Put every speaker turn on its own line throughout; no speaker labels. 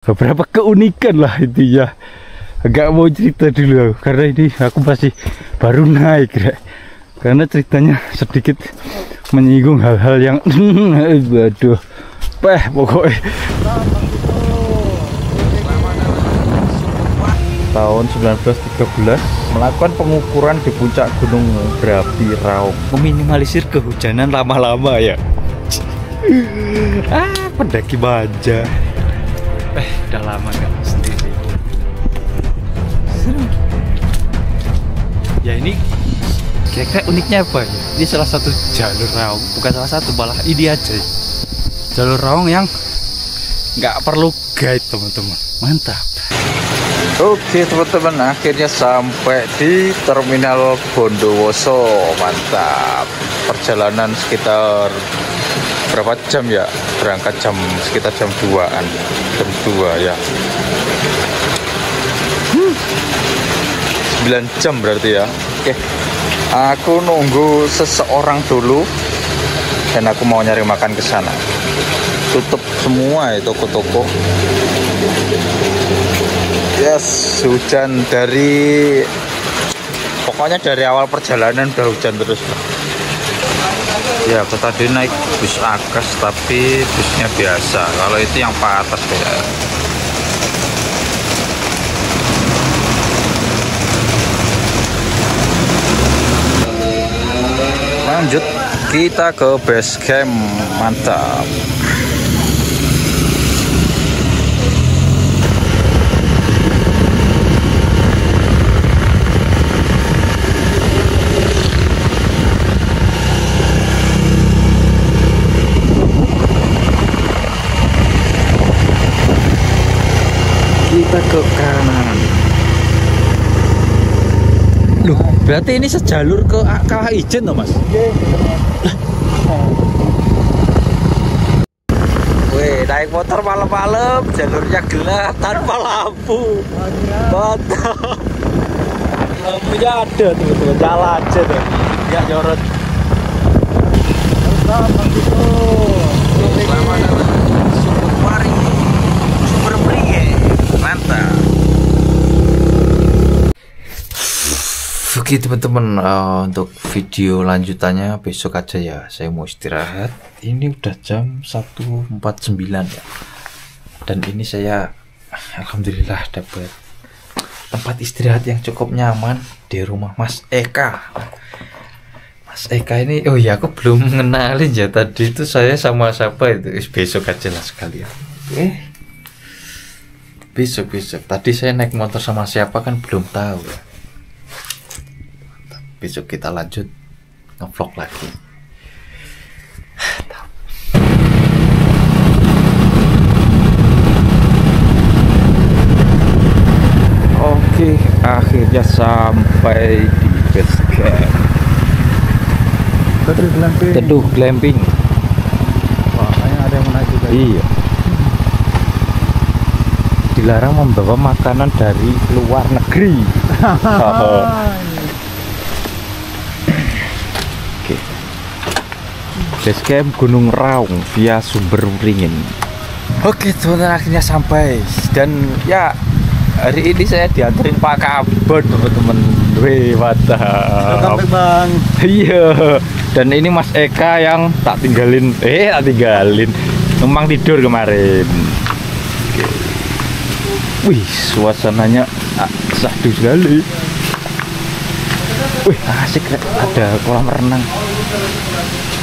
beberapa keunikan lah intinya. Agak mau cerita dulu karena ini aku masih baru naik karena ceritanya sedikit menyinggung hal-hal yang waduh pokoknya. Tahun 1913 melakukan pengukuran di puncak gunung berapi Raung, meminimalisir kehujanan lama-lama ya. Pendaki manja. Udah lama gak sendiri. Seru. Ya ini kira-kira uniknya apa ya? Ini salah satu jalur Raung, bukan salah satu, malah ini aja. Jalur Raung yang nggak perlu guide teman-teman. Mantap.
Oke teman-teman, akhirnya sampai di Terminal Bondowoso. Mantap. Perjalanan sekitar berapa jam ya? Berangkat sekitar jam 2-an. Jam 2 ya. 9 jam berarti ya. Oke. Aku nunggu seseorang dulu dan aku mau nyari makan ke sana. Tutup semua ya toko-toko. Yes, hujan pokoknya dari awal perjalanan udah hujan terus. Ya, aku tadi naik bus Agas tapi busnya biasa. Kalau itu yang patas ya. Lanjut kita ke base camp. Mantap. Kita ke kanan.
Loh, berarti ini sejalur ke Kawah Ijen toh, Mas?
Wih, naik motor malam-malam, jalurnya gelap tanpa lampu. Mantap.
Lampunya ada teman-teman, nyala aja tuh, nggak nyorot.
Super Prie. Mantap. Oke teman-teman, untuk video lanjutannya besok aja ya. Saya mau istirahat. Ini udah jam 1.49 ya. Dan ini saya alhamdulillah dapat tempat istirahat yang cukup nyaman di rumah Mas Eka. Mas Eka ini, oh ya aku belum mengenalin ya, tadi itu saya sama siapa itu. Besok aja lah sekalian. Besok. Tadi saya naik motor sama siapa kan belum tahu ya. Besok kita lanjut nge-vlog lagi.
Oke, akhirnya sampai di base camp. Teduh glamping.
Wah, kayaknya ada yang menaik juga.
Iya. Dilarang membawa makanan dari luar negeri. Oke. Base camp Gunung Raung via Sumber Ringin. Oke, teman-teman, akhirnya sampai. Dan ya, hari ini saya dianterin Pak Kabon, teman-teman. Wih, mantap.
Bang.
Iya. Dan ini Mas Eka yang tak tinggalin. Numpang tidur kemarin. Oke. Wih, suasananya sahdu sekali. Wih, asik, ada kolam renang.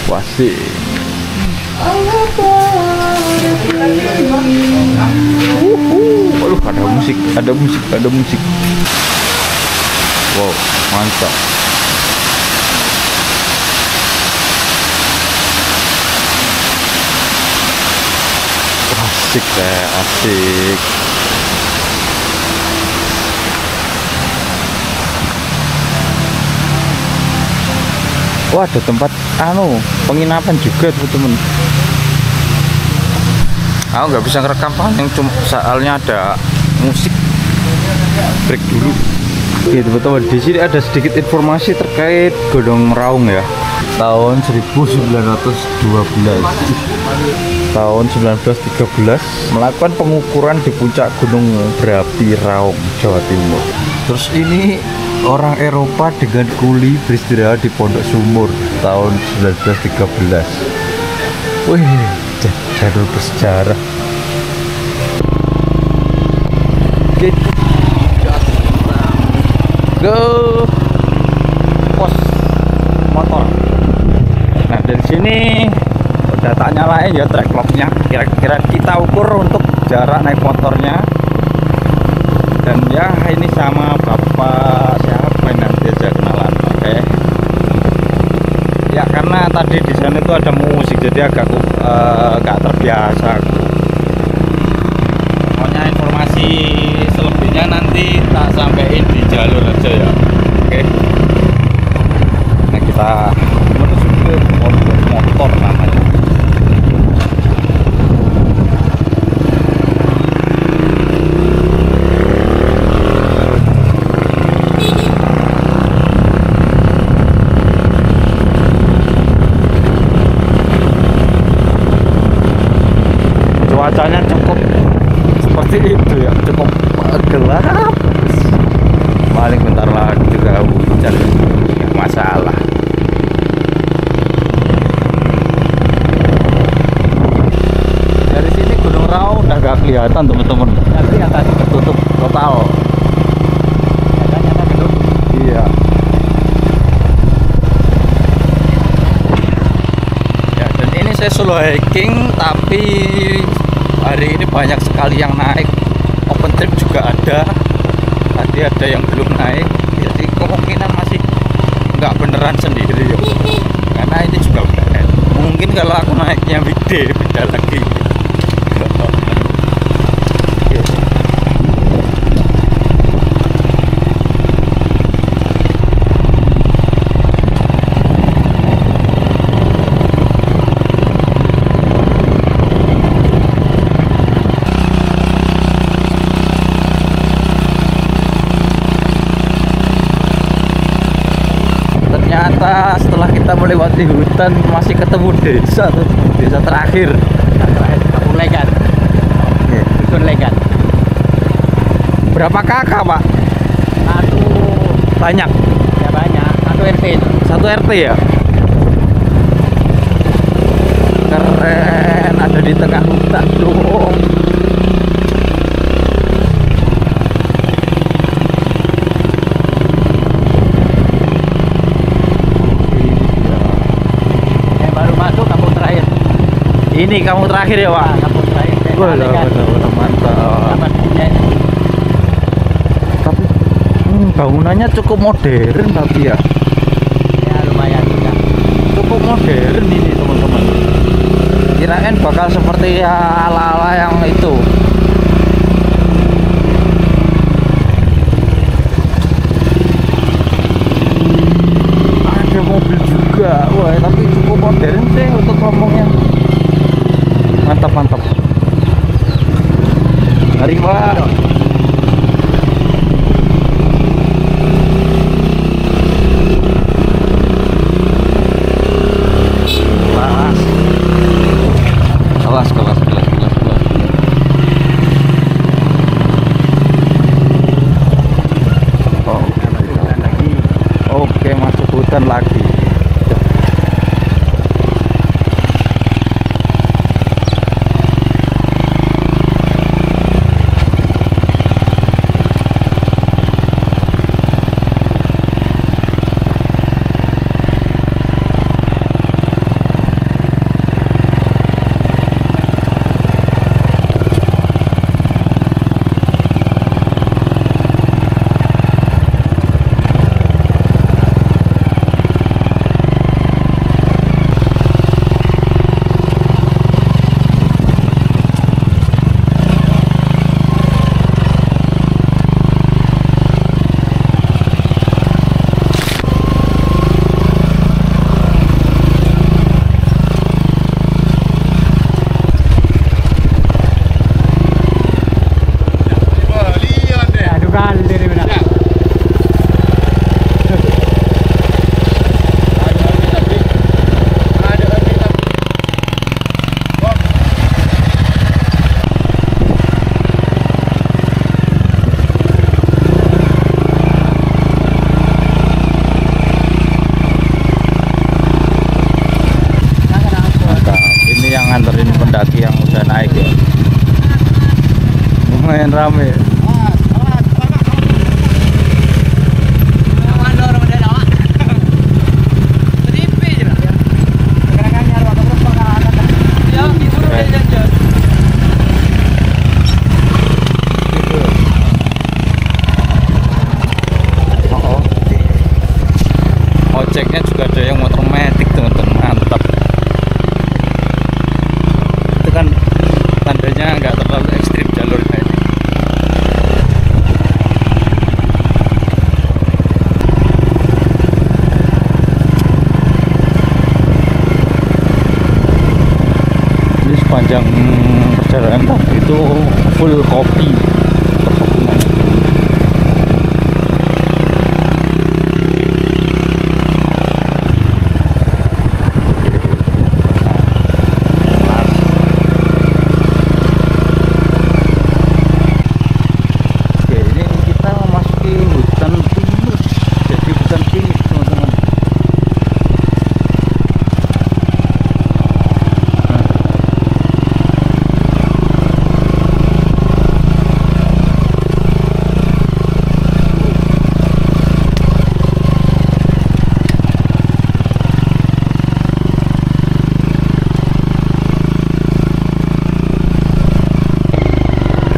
Wasik. Waduh, ada musik. Wow, mantap. Asik. Wah, ada tempat penginapan juga teman-teman.
Aku nggak bisa ngerekam paling cuma soalnya ada musik.
Break dulu. Oke teman-teman, di sini ada sedikit informasi terkait Gunung Raung ya. Tahun 1912. tahun 1913 melakukan pengukuran di puncak Gunung Berapi Raung, Jawa Timur. Terus ini orang Eropa dengan kuli beristirahat di Pondok Sumur tahun 1913. Wih, jalur bersejarah. Go pos motor. Nah dari sini udah tak nyalain ya track locknya. Kira-kira kita ukur untuk jarak naik motornya. Dan ya ini sama bapak siapa nanti aja kenalan. Oke. Ya karena tadi di sana itu ada musik jadi agak nggak terbiasa. Pokoknya informasi selebihnya nanti tak sampein di jalur aja ya. Oke. Nah kita menuju ke motor namanya. Cuacanya cukup seperti itu ya, cukup gelap. Paling bentar lagi juga hujan, nggak masalah. Dari sini Gunung Raung udah gak kelihatan teman-teman. Nanti akan tertutup total. Nyata belum. Iya. Ya dan ini saya solo hiking tapi hari ini banyak sekali yang naik. Open trip juga ada. Tadi ada yang belum naik. Jadi kemungkinan masih nggak beneran sendiri ya. Karena ini juga weekend. Mungkin kalau aku naiknya weekday beda lagi. Ternyata setelah kita melewati hutan masih ketemu desa tuh, desa terakhir.
Kampung Legan.
Oke.
Dusun Legan.
Berapa kakak pak?
Satu
Banyak.
ya banyak. Satu RT itu.
Satu RT ya? Keren, ada di tengah hutan dong.
Yang baru masuk kampung terakhir.
Ini kamu terakhir ya pak?
Nah, kampung terakhir.
Wah,
Legan.
benar-benar mantap.
Taman punya.
Tapi bangunannya cukup modern tapi ya.
Ya lumayan juga.
Cukup modern ini teman-teman. Kirain bakal seperti ya ala-ala yang itu. Ada mobil juga. Wah, tapi cukup modern sih untuk ngomongnya. Mantap, mantap. Mari pak. Kelas. Oh, oke, masuk hutan lagi. lumayan rame. Ojeknya juga ada yang motor metik teman-teman, mantap. Itu kan tandanya nggak terlalu ekstrim jalurnya ini. Ini sepanjang perjalanan tadi itu full kopi.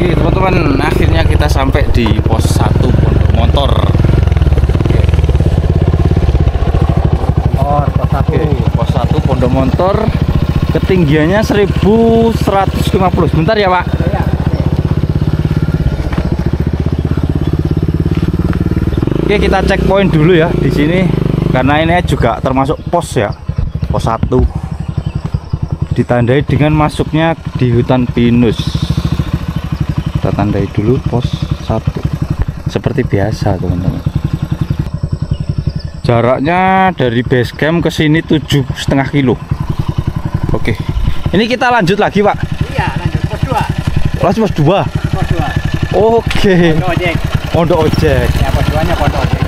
Teman-teman, akhirnya kita sampai di pos 1 Pondok Montor. Pos 1 Pondok Montor, ketinggiannya 1150. Sebentar ya, Pak.
Ya.
Oke, kita cek poin dulu ya di sini karena ini juga termasuk pos ya. Pos 1. Ditandai dengan masuknya di hutan pinus. Kita tandai dulu pos 1 seperti biasa teman-teman. Jaraknya dari base camp ke sini 7,5 kilo. Oke, ini kita lanjut lagi Pak.
Iya, lanjut pos 2.
Lanjut pos 2.
Pos 2.
Oke.
Pondok ojek.
Pondok ojek.
Ya, pos 2-nya pondok ojek.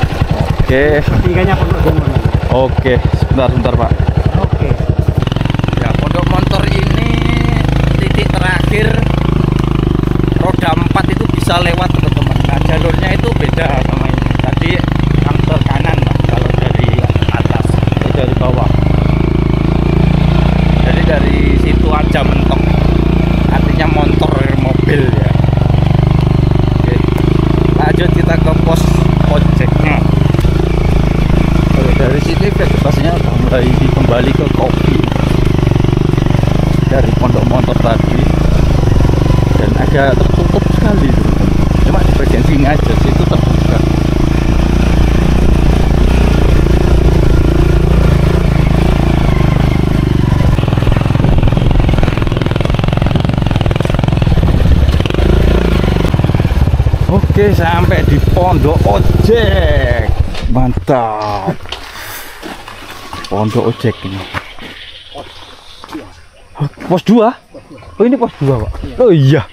Oke.
Tiganya pondok gunung.
Oke, sebentar Pak.
Oke.
Ya, Pondok Montor ini titik terakhir roda 4 itu bisa lewat teman-teman. Nah, jalurnya itu beda sama ini. Tadi ke kanan Pak, kalau dari atas itu dari bawah. Jadi dari situ aja mentok. Artinya motor mobil ya. Oke. Lanjut kita ke pos ojeknya. Kalau dari sini vegetasinya udah mulai kembali ke kopi dari Pondok Montor tadi. Dan agak tertutup sekali teman-teman. Cuma di bagian sini aja sih itu terbuka. Oke, sampai di Pondok Ojek. Mantap. Pondok Ojek ini. Pos 2? Oh, ini pos 2, Pak. Oh iya.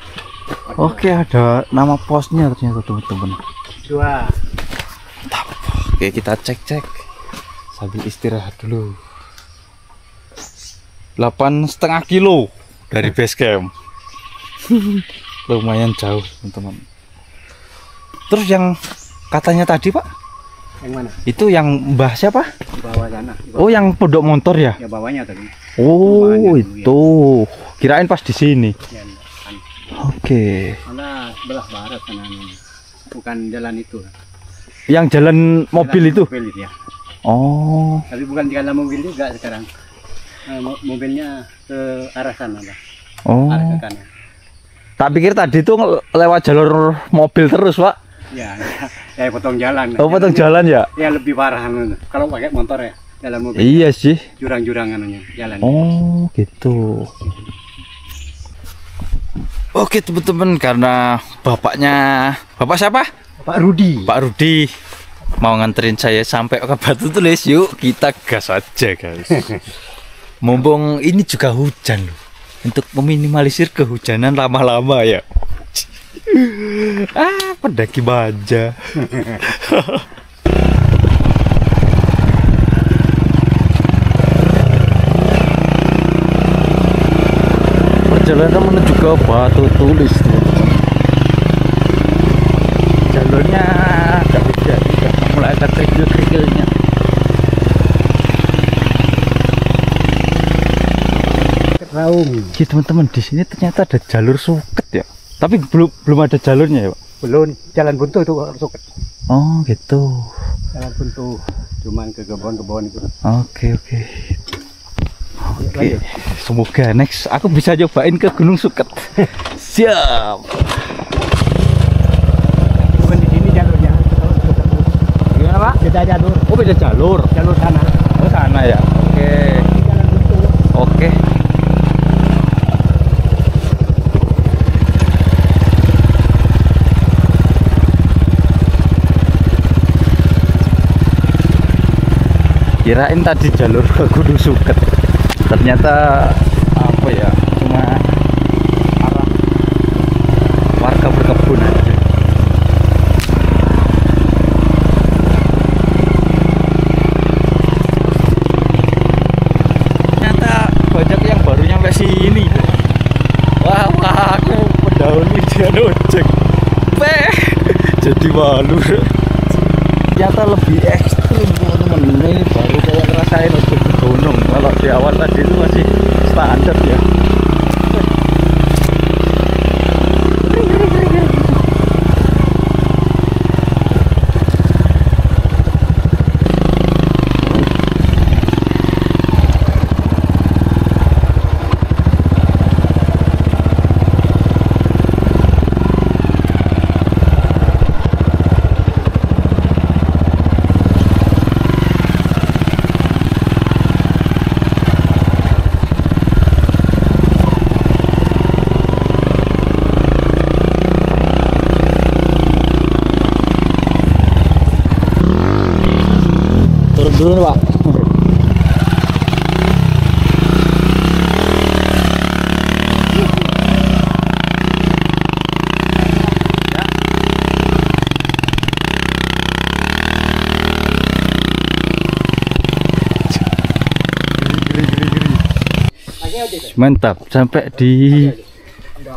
Oke, ada nama posnya ternyata teman-teman.
2.
Oke, kita cek sambil istirahat dulu. 8,5 kilo dari base camp. Lumayan jauh teman-teman. Terus yang katanya tadi Pak,
Yang mana?
itu yang Mbah siapa?
Di bawah sana. Di bawah.
Oh, yang Pondok Montor ya?
Ya bawahnya tadi.
Oh,
Rumahnya dulu,
itu. Kirain pas di sini.
Ya, kan.
Oke.
Karena sebelah barat sana ini. Bukan jalan itu.
Yang jalan mobil
Jalan
itu.
Mobil itu ya.
Oh.
Tapi bukan jalan mobil juga sekarang. Mobilnya ke arah sana lah.
Oh.
Arah ke kanan.
Tak pikir tadi itu lewat jalur mobil terus, Pak.
Ya, ya potong jalan.
Oh, potong jalan ya?
Ya lebih parah anu. Kalau pakai motor ya, jalan mobil.
Iya sih.
Jurang-jurang anunya, jalan.
Oh, gitu. Oke, teman-teman, karena Bapak siapa?
Pak Rudi.
Pak Rudi mau nganterin saya sampai ke Batu Tulis. Yuk, kita gas aja, guys. Mumpung ini juga hujan loh. Untuk meminimalisir kehujanan lama-lama ya. Pendaki baja. Perjalanan menuju ke Batu Tulis, teman-teman.
kampung.
Oke teman-teman, di sini ternyata ada jalur suket ya. Tapi belum ada jalurnya ya, Pak?
Belum, jalan buntu itu suket.
Oh gitu.
Jalan buntu, cuman ke kebun-kebun itu.
Oke. Semoga next aku bisa cobain ke Gunung Suket. Siap.
Cuman di sini jalurnya.
Gimana Pak?
Beda jalur.
Oh beda jalur.
Jalur sana.
Oh sana ya. Oke.
Ini jalan buntu.
Oke. Kirain tadi jalur ke Gunung Suket, ternyata apa ya, cuma arah warga berkebun aja. Ternyata banyak yang baru nyampe sini. Wah, aku mendahului dia ojek. Jadi malu. Ternyata lebih ekstrim teman-teman. Ini baru kayak ngerasain ojek di gunung. Kalau di awal tadi itu masih standar ya. Turun dulu Pak. Mantap, sampai di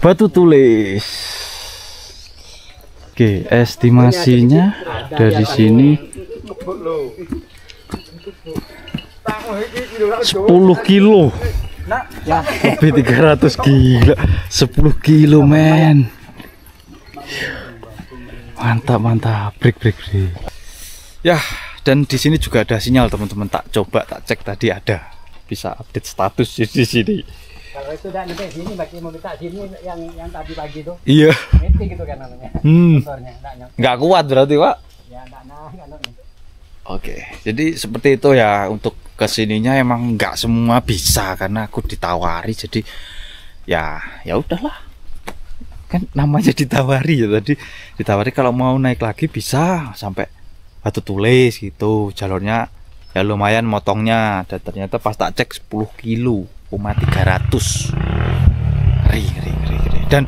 Batu Tulis. Oke, estimasinya dari sini 10 kilo. Lebih 300 gila. 10 kilo men. Mantap. Break. Ya, dan di sini juga ada sinyal teman-teman. Tak cek tadi ada. Bisa update status di sini.
Kalau itu udah sampai sini, bagi mau minta sini yang tadi pagi itu.
Iya.
Meeting gitu kan namanya. Motornya
Nggak kuat berarti Pak.
Ya enggak.
Oke, jadi seperti itu ya. Untuk kesininya emang nggak semua bisa karena aku ditawari, jadi ya udahlah, kan namanya ditawari ya. Tadi ditawari kalau mau naik lagi bisa sampai Batu Tulis gitu, jalurnya ya lumayan motongnya. Dan ternyata pas tak cek 10 kilo 300. Ngeri. Dan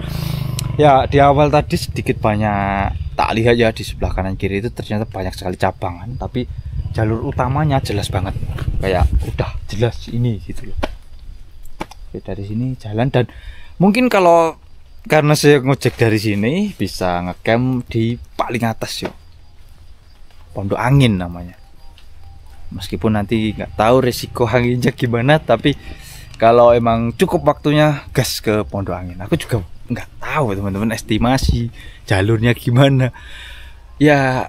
ya di awal tadi sedikit banyak tak lihat ya, di sebelah kanan kiri itu ternyata banyak sekali cabangan, tapi jalur utamanya jelas banget, kayak udah jelas ini gitu loh. Oke, dari sini jalan, dan mungkin kalau karena saya ngojek dari sini bisa ngecamp di paling atas yuk, Pondok Angin namanya. Meskipun nanti nggak tahu resiko anginnya gimana, tapi kalau emang cukup waktunya gas ke Pondok Angin. Aku juga nggak tahu teman-teman estimasi jalurnya gimana. Ya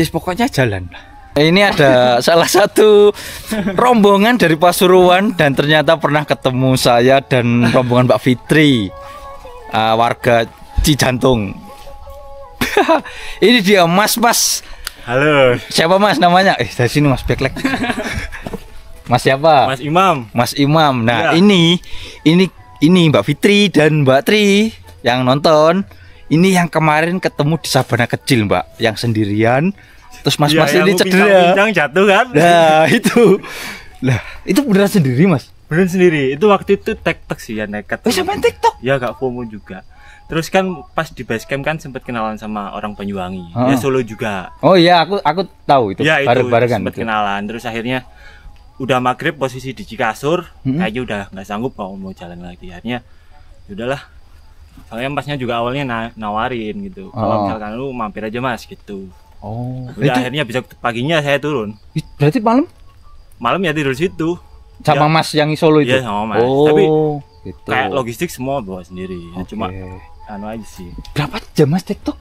pokoknya jalan. Ini ada salah satu rombongan dari Pasuruan, dan ternyata pernah ketemu saya dan rombongan Mbak Fitri, warga Cijantung. Ini dia Mas.
Halo.
Siapa Mas namanya? Dari sini Mas, backlight. Mas siapa?
Mas Imam.
Mas Imam. Nah,
ya.
ini Mbak Fitri dan Mbak Tri yang nonton. Ini yang kemarin ketemu di Sabana Kecil, Mbak, yang sendirian. Terus mas-mas ini cedera.
Yang jatuh kan?
Nah, itu. Lah, itu beneran sendiri, Mas?
Beneran sendiri. Itu waktu itu TikTok sih ya, nekat.
Oh, siapa yang TikTok?
Ya gak FOMO juga. Terus kan pas di base camp kan sempat kenalan sama orang Banyuwangi.
Oh.
Ya Solo juga.
Oh iya, aku tahu itu.
Ya itu
bareng-barengan
sempat
itu.
kenalan. Terus akhirnya udah maghrib posisi di Cikasur, kayaknya udah nggak sanggup mau jalan lagi. Akhirnya udahlah. Soalnya masnya juga awalnya nawarin gitu. Kalau misalkan lu mampir aja Mas gitu.
Oh.
Udah akhirnya bisa paginya saya turun.
Berarti malam
Malam ya tidur situ.
sama
Ya.
Mas yang Solo itu.
Iya sama Mas.
Oh.
Tapi
gitu.
kayak logistik semua bawa sendiri. Ya,
Oke.
cuma anu aja sih.
Berapa jam Mas TikTok?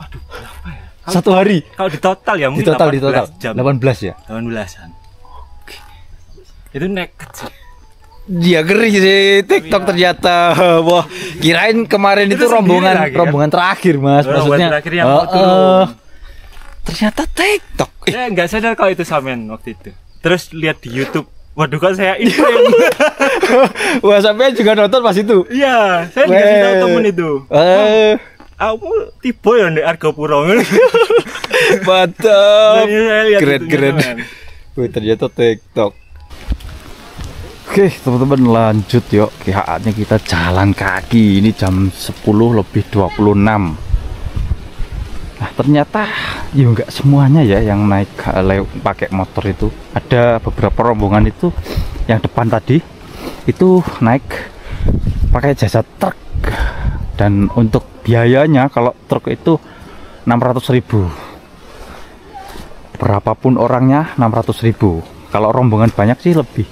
Aduh, berapa ya?
Satu hari?
Kalau di total ya
Di
mungkin
total
18 jam.
18 ya?
18-an. Itu nekat sih.
Dia ngeri sih TikTok ternyata. Wah, kirain kemarin itu
Itu sendiri
rombongan
lagi, kan?
rombongan terakhir Mas.
Rombongan
Maksudnya
terakhir yang mau turun.
Ternyata TikTok.
Ya nggak sadar kalau itu Samen waktu itu. Terus lihat di YouTube. Waduh, kok saya ini.
Wah, sampai juga nonton pas itu.
Iya, saya dikasih tahu temen itu. Aku tiba ya di Argopuro.
Mantap.
Saya lihat
Keren
itunya,
keren.
Samen.
Wih, ternyata TikTok. Oke, teman-teman lanjut yuk. Saatnya kita jalan kaki. Ini jam 10 lebih 26. Nah, ternyata ya nggak semuanya ya yang naik pakai motor itu. Ada beberapa rombongan itu yang depan tadi itu naik pakai jasa truk. Dan untuk biayanya kalau truk itu 600.000. Berapapun orangnya 600.000. Kalau rombongan banyak sih lebih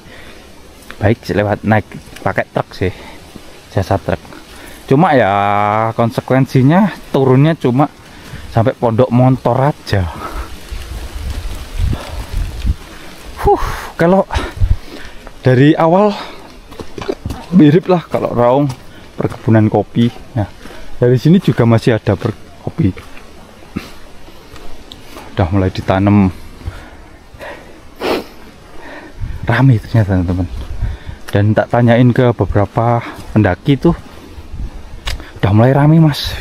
baik lewat naik pakai truk sih, jasa truk. Cuma ya konsekuensinya turunnya cuma sampai Pondok Montor aja. Kalau dari awal mirip lah kalau Raung perkebunan kopi. Nah, dari sini juga masih ada kopi. Udah mulai ditanam. Rame ternyata teman-teman. Dan tak tanyain ke beberapa pendaki tuh udah mulai rame Mas.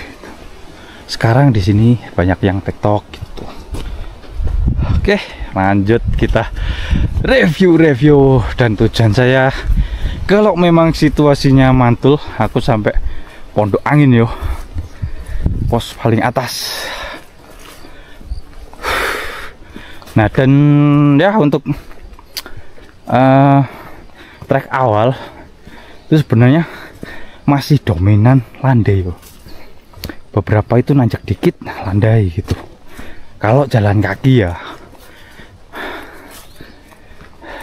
Sekarang di sini banyak yang TikTok gitu. Oke, lanjut kita review dan tujuan saya kalau memang situasinya mantul, aku sampai Pondok Angin yo. Pos paling atas. Nah, dan ya untuk trek awal itu sebenarnya masih dominan landai yo. Beberapa itu nanjak dikit landai gitu. Kalau jalan kaki ya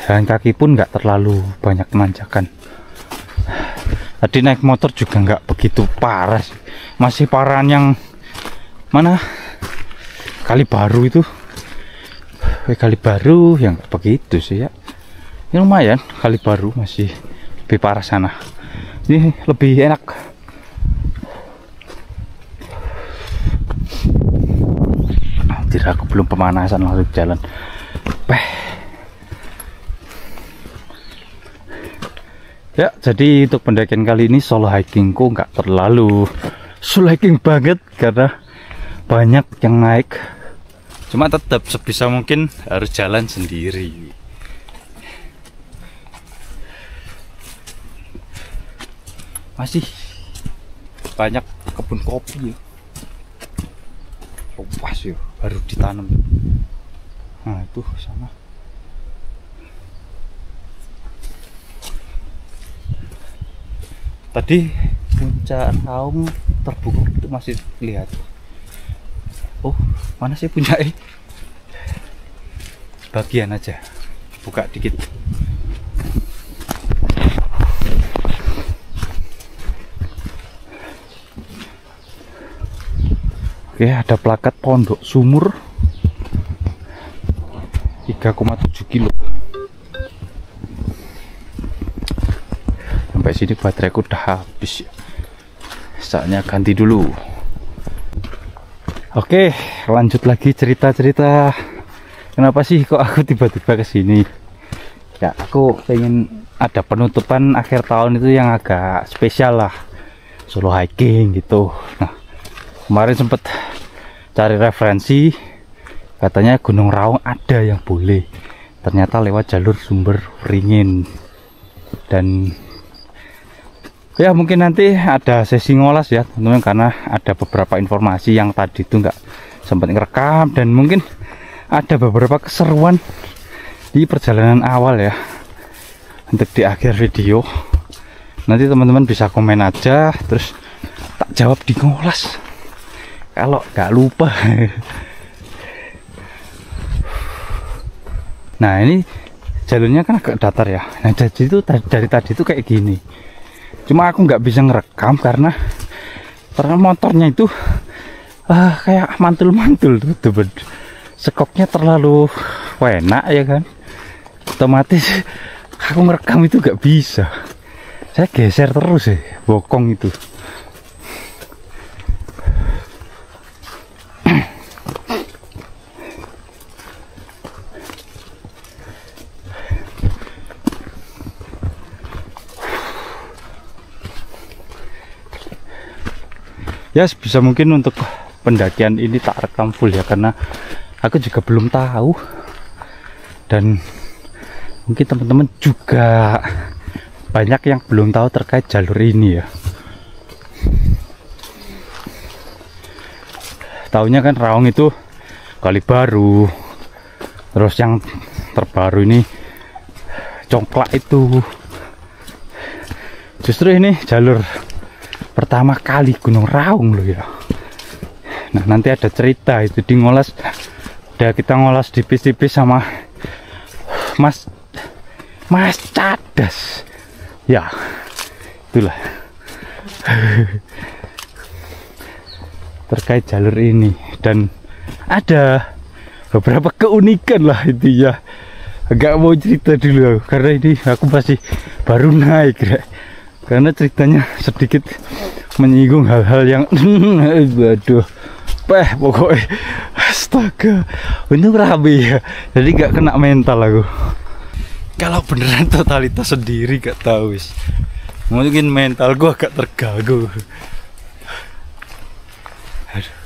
jalan kaki pun nggak terlalu banyak nanjakan. Tadi naik motor juga nggak begitu parah sih. Masih parahan yang mana Kali Baru itu. Kali Baru yang begitu sih ya. Ini lumayan, Kali Baru masih lebih parah sana. Ini lebih enak. Anjir, aku belum pemanasan langsung jalan. Ya, jadi untuk pendakian kali ini solo hikingku nggak terlalu solo hiking banget karena banyak yang naik. Cuma tetap sebisa mungkin harus jalan sendiri. Masih banyak kebun kopi ya. Luas ya, baru ditanam. Nah, itu sama. Tadi puncak Raung terbuka itu masih lihat. Oh, mana sih puncaknya? Sebagian aja. Buka dikit. Oke, ada plakat Pondok Sumur 3,7 kilo. Sampai sini bateraiku udah habis ya. Saatnya ganti dulu. Oke, lanjut lagi cerita-cerita. Kenapa sih kok aku tiba-tiba ke sini? Ya, aku pengen ada penutupan akhir tahun itu yang agak spesial lah. Solo hiking gitu. Nah, kemarin sempet cari referensi, katanya Gunung Raung ada yang boleh. Ternyata lewat jalur Sumber Ringin. Dan ya mungkin nanti ada sesi ngolas ya teman-teman, karena ada beberapa informasi yang tadi itu nggak sempat ngerekam, dan mungkin ada beberapa keseruan di perjalanan awal ya. Untuk di akhir video nanti teman-teman bisa komen aja, terus tak jawab di ngolas kalau nggak lupa. Nah, ini jalurnya kan agak datar ya. Nah jadi itu dari tadi itu kayak gini. Cuma aku nggak bisa ngerekam karena motornya itu kayak mantul-mantul tuh. Sekoknya terlalu enak ya kan. Otomatis aku ngerekam itu nggak bisa. Saya geser terus ya, bokong itu. Ya sebisa mungkin untuk pendakian ini tak rekam full ya, karena aku juga belum tahu dan mungkin teman-teman juga banyak yang belum tahu terkait jalur ini ya. Taunya kan Raung itu Kali Baru, terus yang terbaru ini Congklak itu. Justru ini jalur pertama kali Gunung Raung loh ya. Nah nanti ada cerita itu di ngolas, udah kita ngolas tipis-tipis sama Mas Cadas ya, itulah terkait jalur ini. Dan ada beberapa keunikan lah itu ya. Agak mau cerita dulu karena ini aku masih baru naik ya. Karena ceritanya sedikit menyinggung hal-hal yang waduh, pokoknya astaga, untung rame ya, jadi gak kena mental aku. Kalau beneran totalitas sendiri gak tahu wis, mungkin mental gua agak terganggu. Aduh,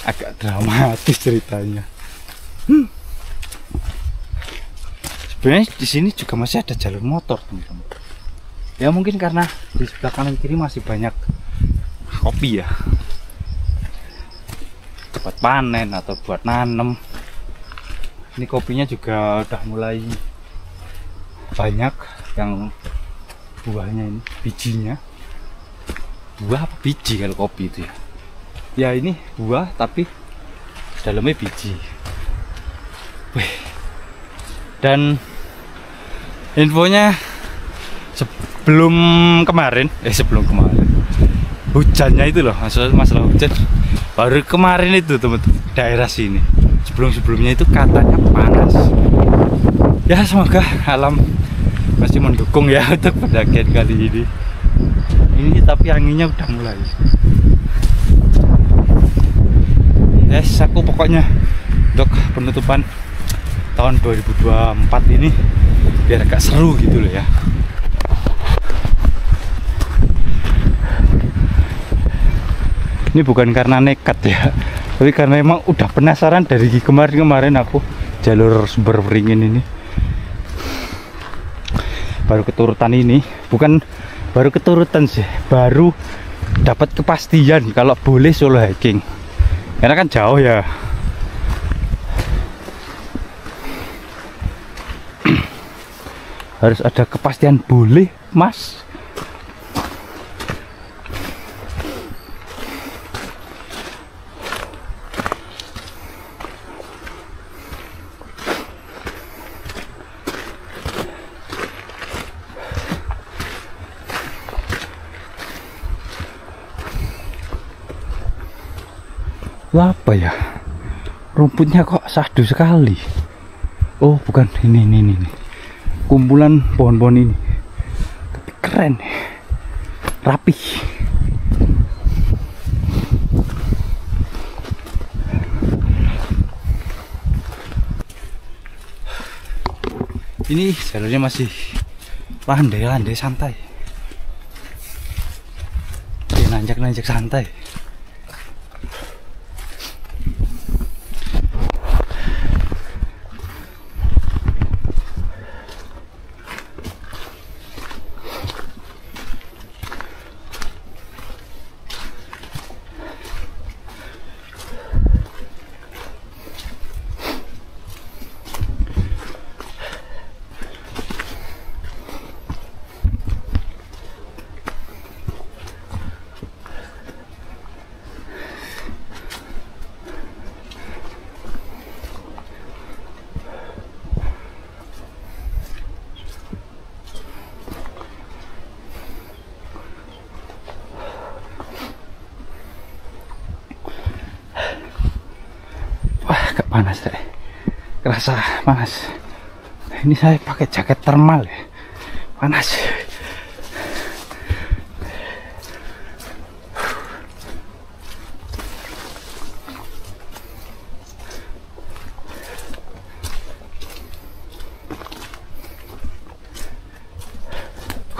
agak dramatis ceritanya. Sebenarnya di sini juga masih ada jalur motor teman-teman. Ya mungkin karena di sebelah kanan kiri masih banyak kopi ya, buat panen atau buat nanem. Ini kopinya juga udah mulai banyak yang buahnya, ini bijinya. Buah apa biji kalau kopi itu ya? Ya ini buah tapi dalamnya biji. Wih. Dan infonya sebelum kemarin hujannya itu loh, masalah hujan baru kemarin itu teman-teman, daerah sini sebelumnya itu katanya panas ya. Semoga alam masih mendukung ya untuk pendakian kali ini tapi anginnya udah mulai. Yes, aku pokoknya untuk penutupan tahun 2024 ini biar agak seru gitu loh ya. Ini bukan karena nekat ya, tapi karena emang udah penasaran dari kemarin aku jalur Sumber Beringin ini. Baru keturutan ini, bukan baru keturutan sih, baru dapat kepastian kalau boleh solo hiking. Karena kan jauh ya. Harus ada kepastian boleh, Mas. Apa ya, rumputnya kok sahdu sekali. Oh bukan, ini kumpulan pohon-pohon ini, tapi keren, rapi. Ini jalurnya masih landai santai, nanjak santai. agak panas deh, kerasa panas. Ini saya pakai jaket thermal ya, panas.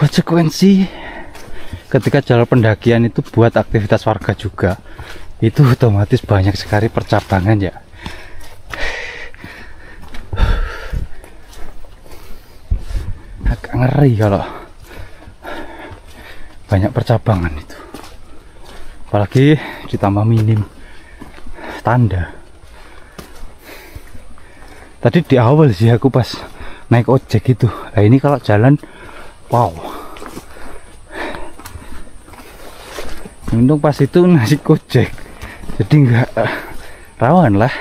Konsekuensi ketika jalur pendakian itu buat aktivitas warga juga, itu otomatis banyak sekali percabangan ya. Agak ngeri kalau banyak percabangan itu, apalagi ditambah minim tanda. Tadi di awal sih aku pas naik ojek itu, nah ini kalau jalan wow, untung pas itu naik ojek jadi nggak rawan lah.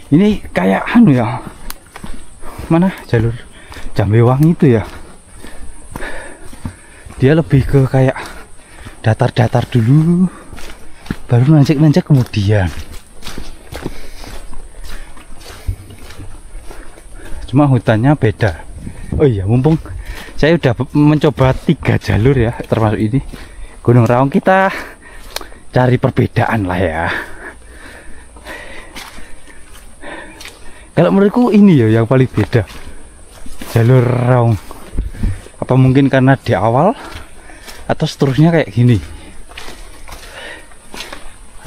Ini kayak anu ya, mana jalur Jambewangi itu ya, dia lebih ke kayak datar-datar dulu baru nanjak-nanjak kemudian. Cuma hutannya beda. Oh iya, mumpung saya udah mencoba 3 jalur ya, termasuk ini Gunung Raung, kita cari perbedaan lah ya. Kalau menurutku ini ya yang paling beda, jalur Raung. Apa mungkin karena di awal atau seterusnya kayak gini.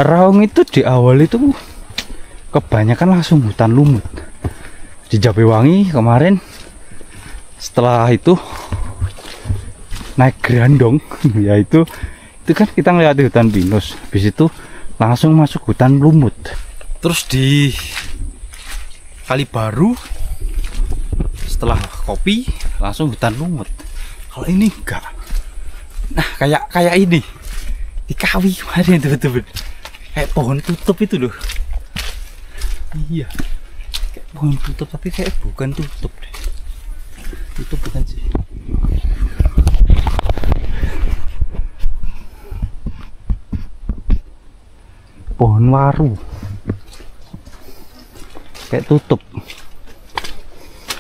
Raung itu di awal itu kebanyakan langsung hutan lumut. Di Jambewangi kemarin setelah itu naik Grandong yaitu itu kan kita ngeliat hutan pinus, habis itu langsung masuk hutan lumut. Terus di Kalibaru setelah kopi langsung hutan lumut. Kalau ini enggak. Nah, kayak ini di Kawi kemarin itu betul-betul kayak pohon tutup itu loh. Iya, kayak pohon tutup tapi kayak bukan tutup deh. Tutup bukan sih. Pohon waru kayak tutup.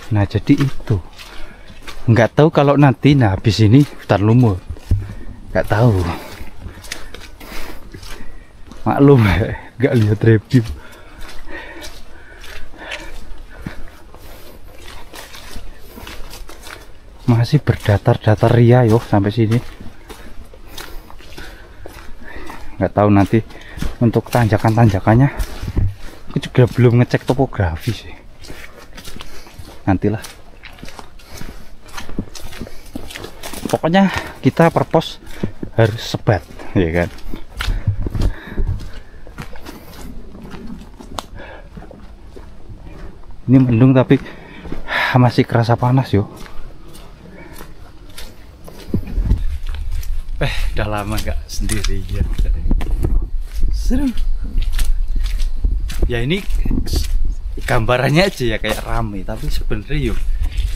Nah jadi itu nggak tahu kalau nanti habis ini hutan lumut, nggak tahu, maklum nggak lihat review. Masih berdatar-datar ria yo sampai sini. Nggak tahu nanti untuk tanjakan-tanjakannya aku juga belum ngecek topografi sih, nantilah. Pokoknya kita per pos harus sebat ya kan. Ini mendung tapi masih kerasa panas yo. Udah lama nggak sendirian, seru ya. Ini gambarannya aja ya kayak rame, tapi sebenarnya yuk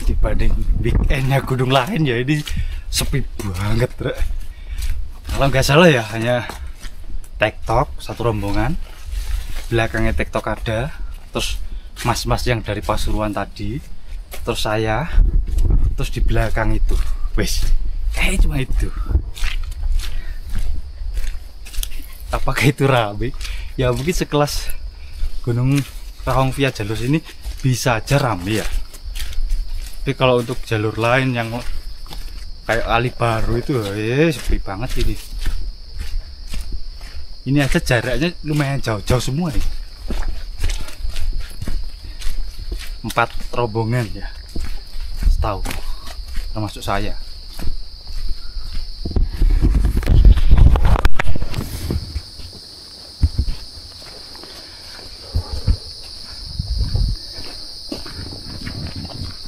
dibanding weekendnya gunung lain ya ini sepi banget. Kalau nggak salah ya hanya TikTok satu rombongan, belakangnya TikTok ada, terus mas-mas yang dari Pasuruan tadi, terus saya, terus di belakang itu wes kayak cuma itu. Apakah itu rame? Ya mungkin sekelas Gunung Raung via jalur ini bisa aja rame ya. Tapi kalau untuk jalur lain yang kayak Kalibaru itu sepi banget ini. Ini aja jaraknya lumayan jauh-jauh semua ya. 4 rombongan ya, setahu, termasuk saya.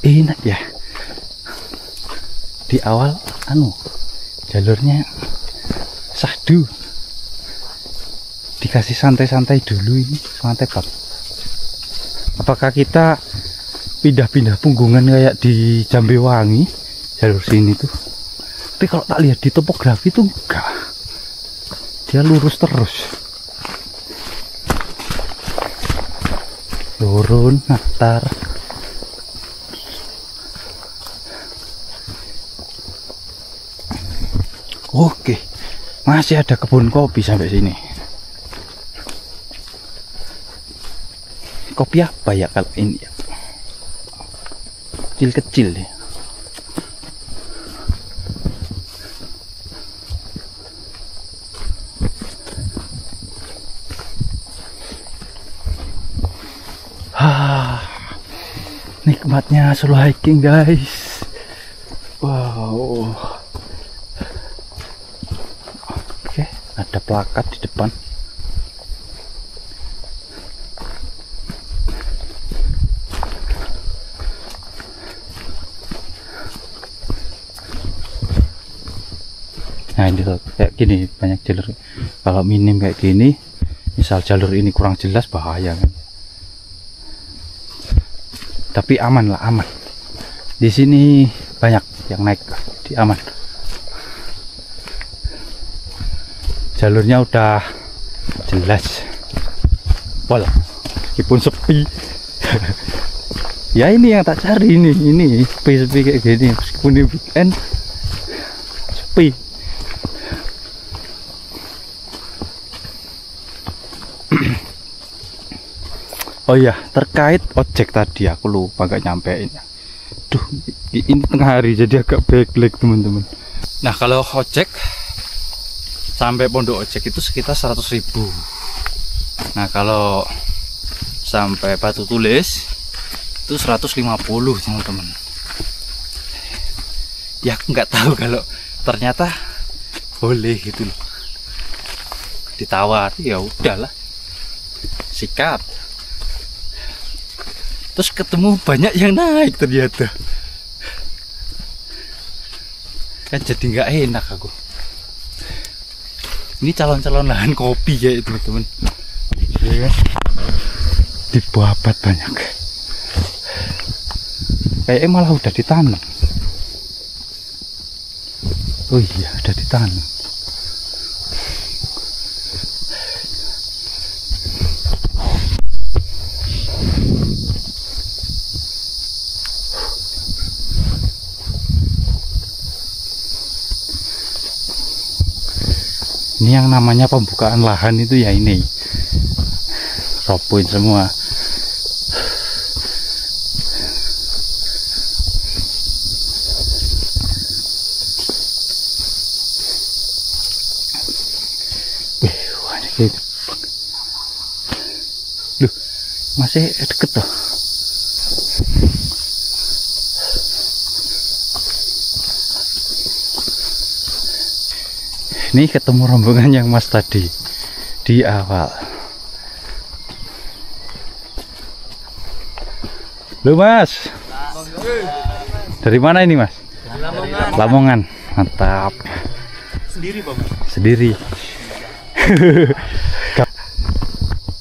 Enak ya, di awal jalurnya sahdu, dikasih santai-santai dulu. Ini santai banget. Apakah kita pindah-pindah punggungan kayak di Jambewangi jalur sini tuh? Tapi kalau tak lihat di topografi tuh enggak. Dia lurus terus. Turun, ntar. Oke, masih ada kebun kopi sampai sini. Kopi apa ya kalau ini ya? Kecil-kecil ya. Nikmatnya solo hiking guys. Wow. Oke, ada plakat di depan. Nah ini tuh kayak gini, banyak jalur. Kalau minim kayak gini, misal jalur ini kurang jelas, bahaya kan. Tapi aman lah, aman. Di sini banyak yang naik, di aman. Jalurnya udah jelas. Wala, meskipun sepi. Ya ini yang tak cari ini sepi kayak gini, meskipun ini weekend sepi. Oh iya, terkait ojek tadi aku lupa gak nyampein. Duh, ini tengah hari jadi agak backlag teman-teman. Nah kalau ojek sampai pondok ojek itu sekitar 100.000. Nah kalau sampai Batu Tulis itu 150 teman-teman. Ya aku nggak tahu kalau ternyata boleh gitu loh. Ditawar, ya udahlah, sikat. Terus ketemu banyak yang naik ternyata. Kan jadi nggak enak aku. Ini calon-calon lahan kopi ya teman-teman. Ya, di Babat banyak. Kayaknya malah udah ditanam. Oh iya, udah ditanam. Ini yang namanya pembukaan lahan itu ya ini, roboin semua. Wih, banyak gitu. Loh, masih deket tuh. Ini ketemu rombongan yang Mas tadi di awal. Lu Mas, dari mana ini Mas?
Lamongan.
Lamongan, mantap.
Sendiri Bang?
Sendiri.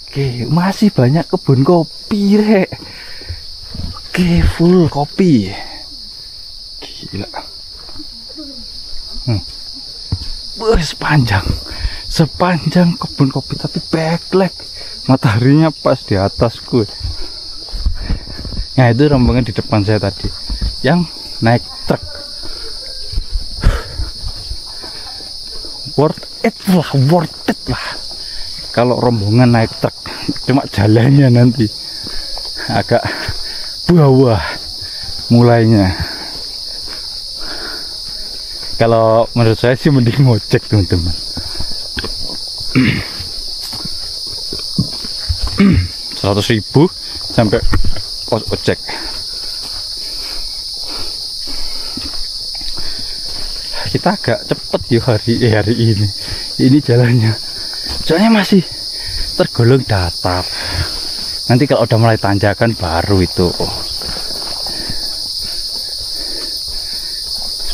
Oke, masih banyak kebun kopi rek. Oke, full kopi. Gila. Sepanjang kebun kopi, tapi backlight, mataharinya pas di atasku. Nah itu rombongan di depan saya tadi yang naik truk. Worth it lah kalau rombongan naik truk. Cuma jalannya nanti agak bawah mulainya. Kalau menurut saya sih mending ngojek teman-teman. 100.000 sampai ojek. Kita agak cepet yuk hari ini. Ini jalannya, soalnya masih tergolong datar. Nanti kalau udah mulai tanjakan baru itu.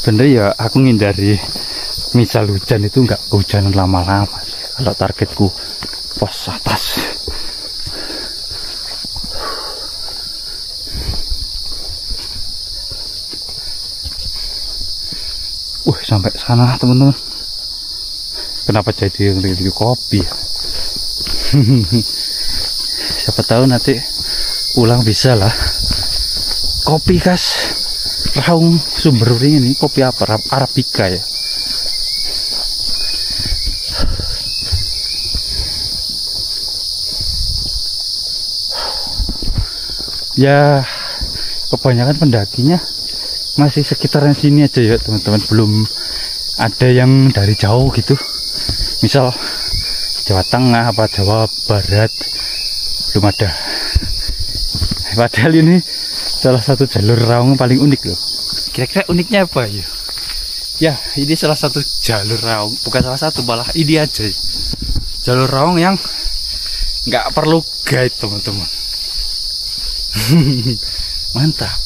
Sebenarnya ya aku ngindari misal hujan itu nggak hujan lama-lama sih. Kalau targetku pos atas. Sampai sana teman-teman. kenapa jadi review kopi ya? Siapa tahu nanti pulang bisa lah. Kopi khas Raung Sumberwering ini kopi apa? Arabica ya. Ya kebanyakan pendakinya masih sekitaran sini aja ya teman-teman, belum ada yang dari jauh gitu, misal Jawa Tengah apa Jawa Barat, belum ada. Padahal ini salah satu jalur Raung paling unik loh. Kira-kira uniknya apa ya? Ya ini salah satu jalur Raung, bukan salah satu, malah ini aja jalur Raung yang nggak perlu guide teman-teman. Mantap,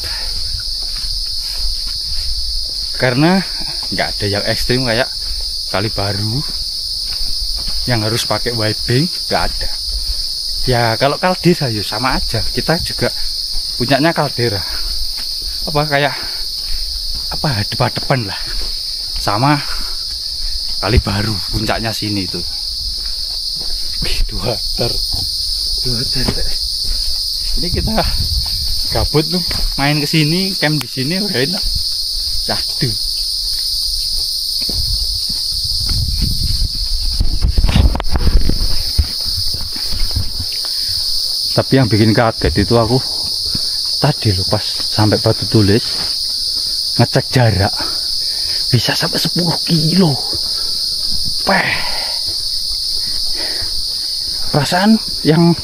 karena nggak ada yang ekstrim kayak Kali Baru yang harus pakai wiping, nggak ada. Ya kalau kaldera ya sama aja, kita juga punyanya kaldera apa kayak apa depan lah, sama Kali Baru puncaknya sini tuh. 2 meter. Ini kita gabut tuh main ke sini, camp di sini udah enak. Cahdu. Tapi yang bikin kaget itu aku tadi loh pas sampai Batu Tulis ngecek jarak bisa sampai 10 kilo. Perasaan yang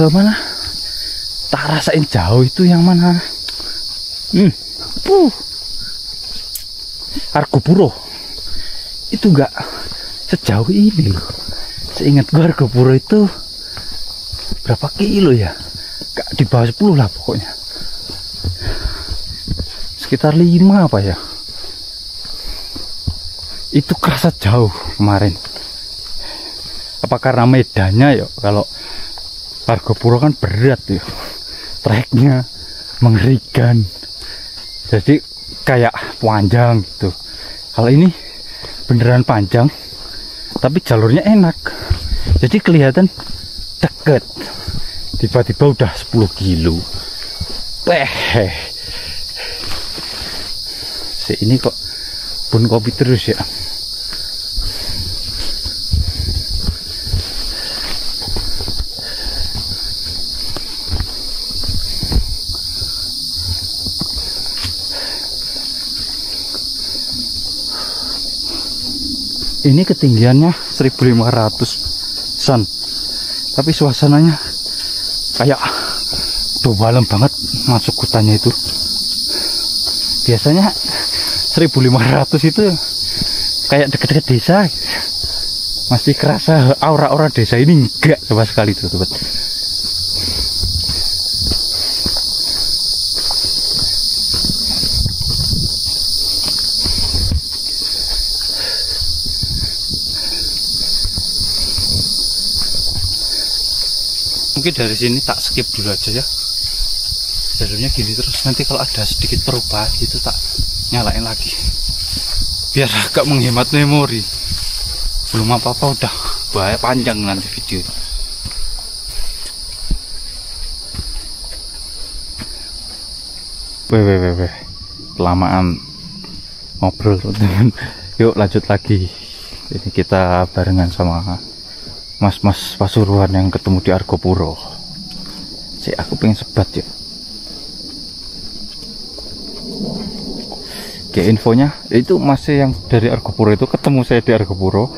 mana tak rasain jauh itu yang mana? Argopuro itu enggak sejauh ini loh. Seingat gua Argopuro itu berapa kilo ya? Enggak di bawah 10 lah pokoknya. Sekitar 5 apa ya? Itu kerasa jauh kemarin. Apa karena medannya ya? Kalau Argopuro kan berat ya, treknya mengerikan, jadi kayak panjang gitu. Kalau ini beneran panjang tapi jalurnya enak, jadi kelihatan deket. Tiba-tiba udah 10 kilo. Ini kok pun kopi terus ya. Ini ketinggiannya 1500-an, tapi suasananya kayak dalam banget masuk hutannya itu. Biasanya 1500 itu kayak deket-deket desa, masih kerasa aura-aura desa. Ini enggak sama sekali tuh teman. Mungkin dari sini tak skip dulu aja ya, jalurnya gini terus. Nanti kalau ada sedikit perubahan itu tak nyalain lagi biar agak menghemat memori. Belum apa-apa udah bahaya panjang nanti video. Weh, kelamaan ngobrol teman. Yuk lanjut lagi. Ini kita barengan sama mas-mas Pasuruan yang ketemu di Argopuro. Aku pengen sebat ya. Oke, infonya itu masih yang dari Argopuro itu ketemu saya di Argopuro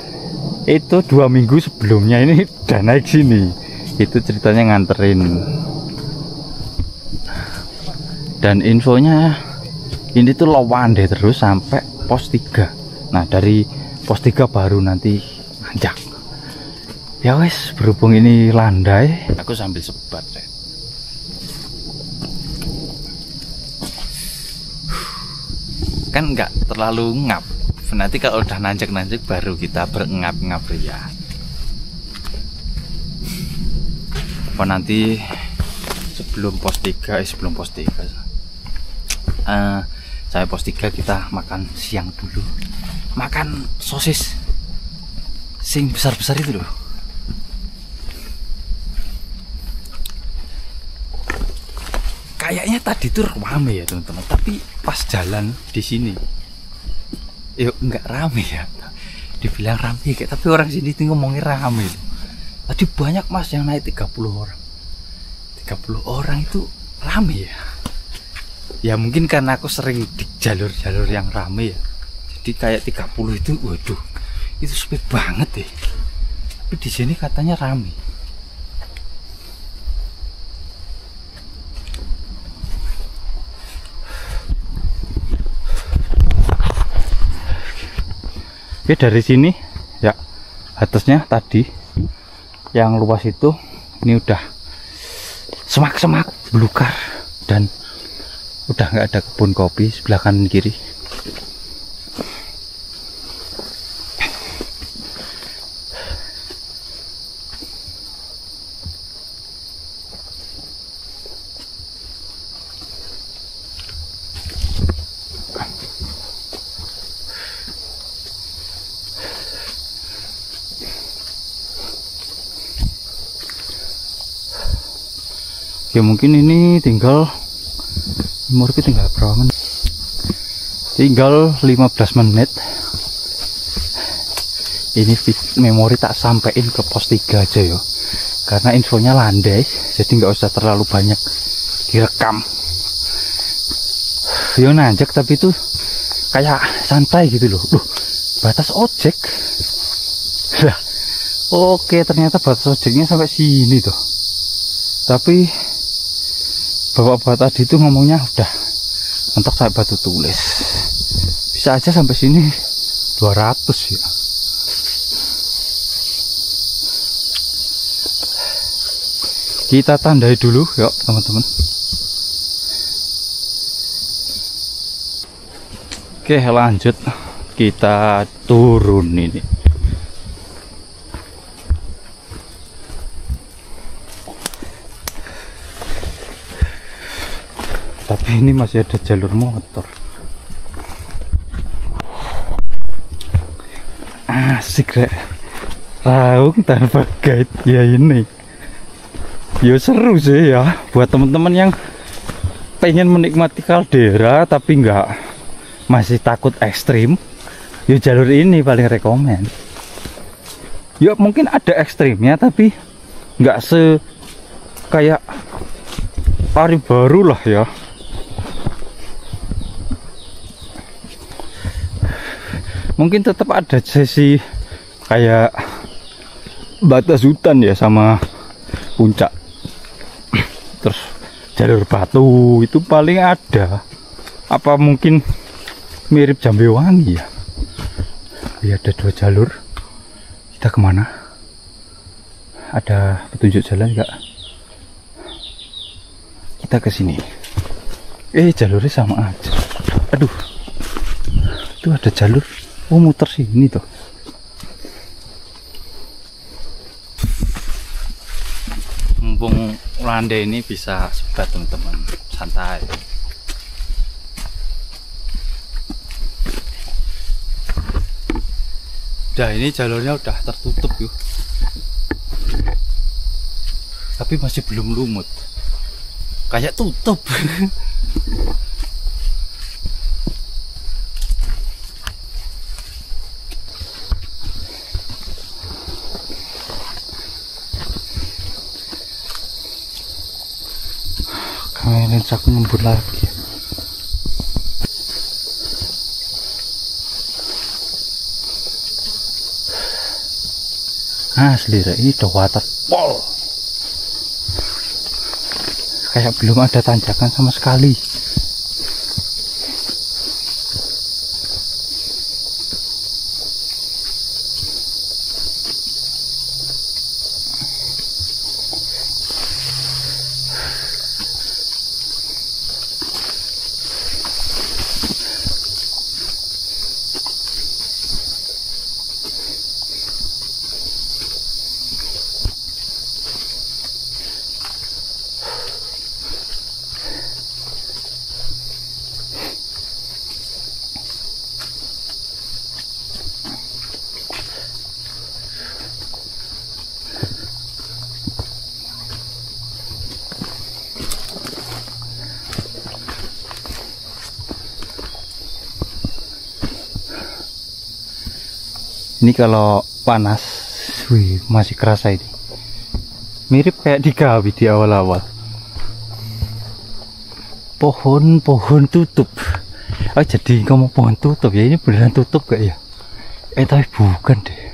itu 2 minggu sebelumnya. Ini udah naik sini. Itu ceritanya nganterin. Dan infonya ini tuh lowande terus sampai pos 3. Nah dari pos 3 baru nanti nanjak. Ya wes, berhubung ini landai, aku sambil sebat ya. Kan nggak terlalu ngap. Nanti kalau udah nanjak-nanjak baru kita berengap-ngap ya. Apa nanti sebelum pos 3, saya pos 3 kita makan siang dulu. Makan sosis sing besar-besar itu loh. Kayaknya tadi tuh rame ya teman-teman, tapi pas jalan di sini, yuk nggak rame ya. Dibilang rame kayak, tapi orang sini tuh ngomongnya rame. Tadi banyak mas yang naik 30 orang. 30 orang itu rame ya. Ya mungkin karena aku sering di jalur-jalur yang rame ya. Jadi kayak 30 itu, waduh, itu sepi banget deh. Tapi di sini katanya rame. Oke, dari sini ya atasnya tadi yang luas itu, ini udah semak-semak belukar dan udah nggak ada kebun kopi sebelah kanan kiri. Ya mungkin ini tinggal umurku tinggal berapa menit? Tinggal 15 menit. Ini memori tak sampein ke pos 3 aja ya, karena infonya landai, jadi nggak usah terlalu banyak direkam. Yo nanjak tapi itu kayak santai gitu loh. Batas ojek lah. Oke, ternyata batas ojeknya sampai sini tuh. Tapi bapak-bapak tadi itu ngomongnya udah mentok saya batu tulis, bisa aja sampai sini 200 ya. Kita tandai dulu yuk teman-teman. Oke, lanjut kita turun ini. Tapi ini masih ada jalur motor. Asik rek, raung tanpa guide ya ini. Ya seru sih ya buat teman-teman yang pengen menikmati kaldera tapi masih takut ekstrim. Ya jalur ini paling rekomen. Ya mungkin ada ekstrimnya tapi nggak kayak Pari Baru lah ya. Mungkin tetap ada sesi kayak batas hutan ya sama puncak. Terus jalur batu itu paling ada. Apa mungkin mirip Jambewangi ya? Ya ada 2 jalur. Kita kemana? Ada petunjuk jalan nggak? Kita ke sini. Jalurnya sama aja. Aduh, itu ada jalur. Oh, muter sini tuh. Mumpung landai ini bisa sebat teman-teman, santai. Udah, ini jalurnya udah tertutup yuk. Tapi masih belum lumut. Kayak tutup. Kamera aku ngebut lagi. Asli ini udah waterfall. Kayak belum ada tanjakan sama sekali.
Ini kalau panas, wih, masih kerasa ini. Mirip kayak di Gawi di awal-awal. Pohon tutup. Oh, jadi ngomong pohon tutup ya, ini beneran tutup gak ya? Tapi bukan deh.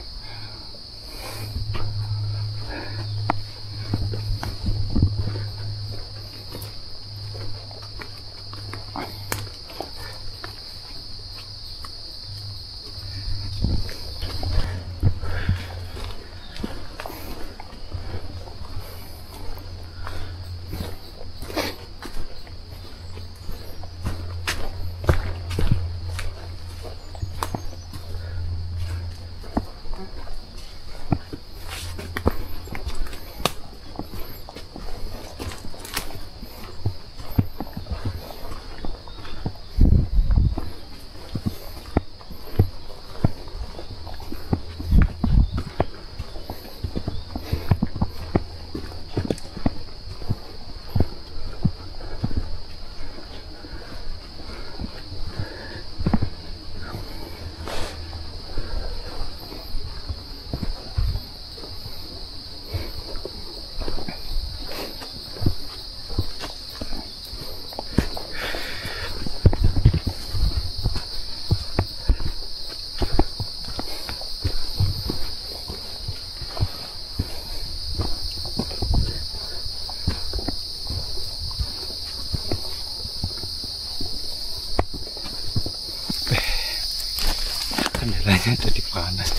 Kendaranya jadi panas,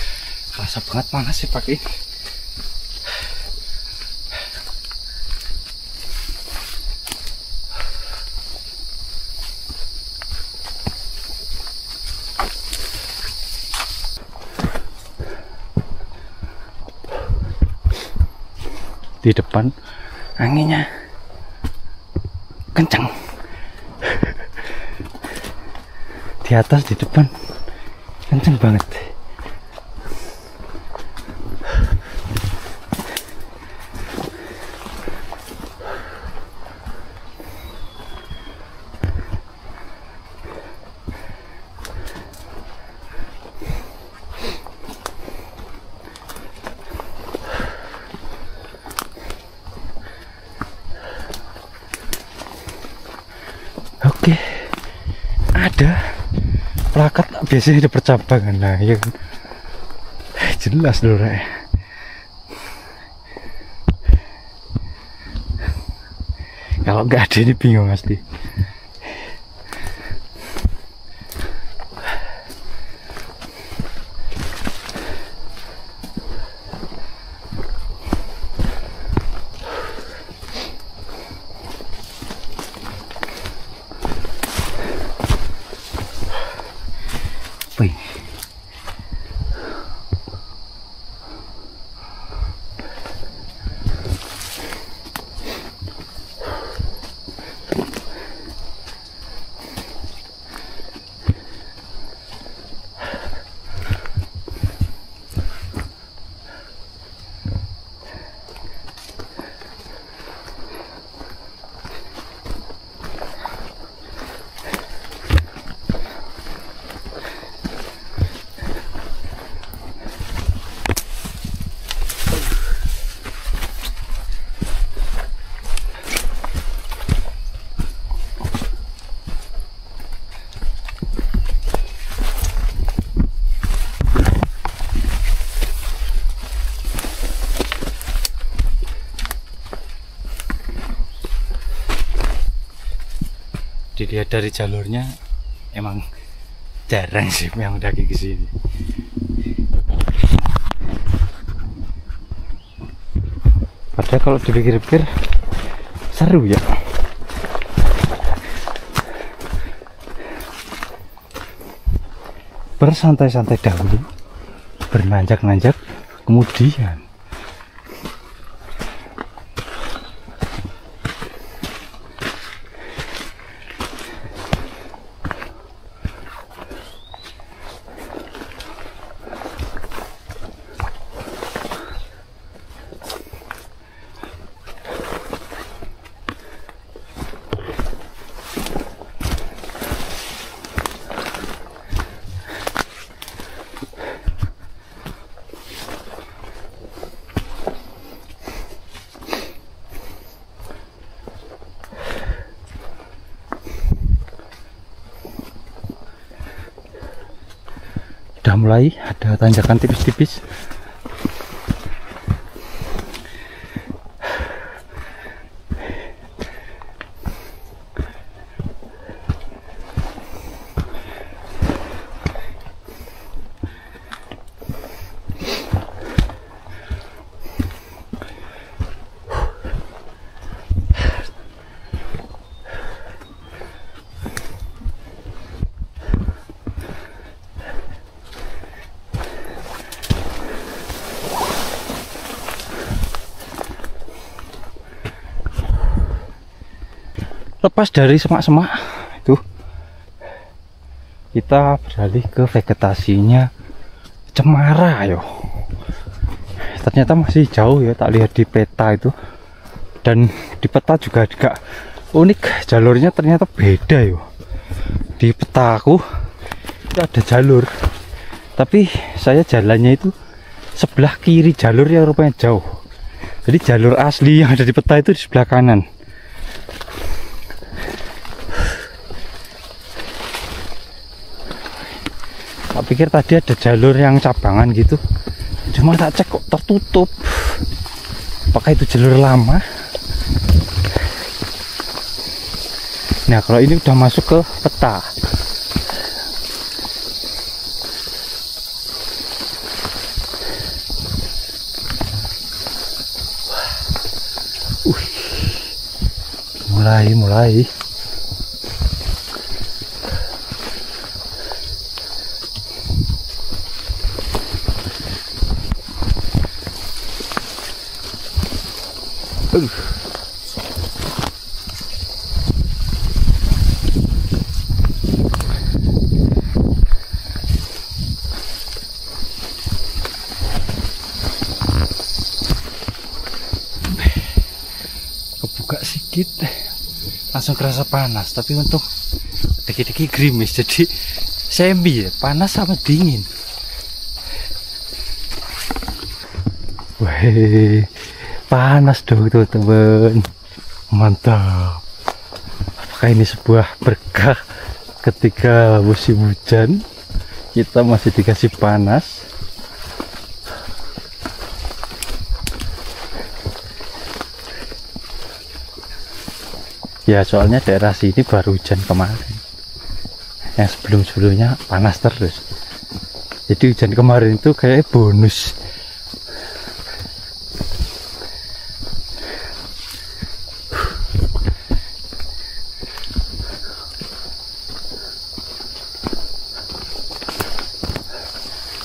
kerasa banget panas sih pakai ini. Di depan anginnya kencang, di atas di depan kenceng banget. Oke, ada plakat biasanya ada percabangan, nah ya kan jelas dulu ya. Kalau nggak ada ini bingung pasti. Wih. Dilihat dari jalurnya emang jarang sih yang daki ke sini. Padahal kalau dipikir-pikir seru ya. Bersantai-santai dahulu, bernanjak-nanjak kemudian. udah mulai ada tanjakan tipis-tipis. Lepas dari semak-semak itu, kita beralih ke vegetasinya cemara yo. Ternyata masih jauh ya, tak lihat di peta itu. Dan di peta juga agak unik, jalurnya ternyata beda yo. Di petaku itu ada jalur, tapi saya jalannya itu sebelah kiri jalur yang rupanya jauh. Jadi jalur asli yang ada di peta itu di sebelah kanan. Tak pikir tadi ada jalur yang cabangan gitu, cuma tak cek kok tertutup. Apakah itu jalur lama? Nah, kalau ini udah masuk ke peta. Mulai. Kebuka sedikit langsung kerasa panas, tapi untuk dikit-dikit gerimis, jadi semi ya, panas sama dingin. Wih, panas dong teman-teman, mantap. Apakah ini sebuah berkah ketika musim hujan kita masih dikasih panas? Ya, soalnya daerah sini baru hujan kemarin, yang sebelum-sebelumnya panas terus. Jadi hujan kemarin itu kayak bonus.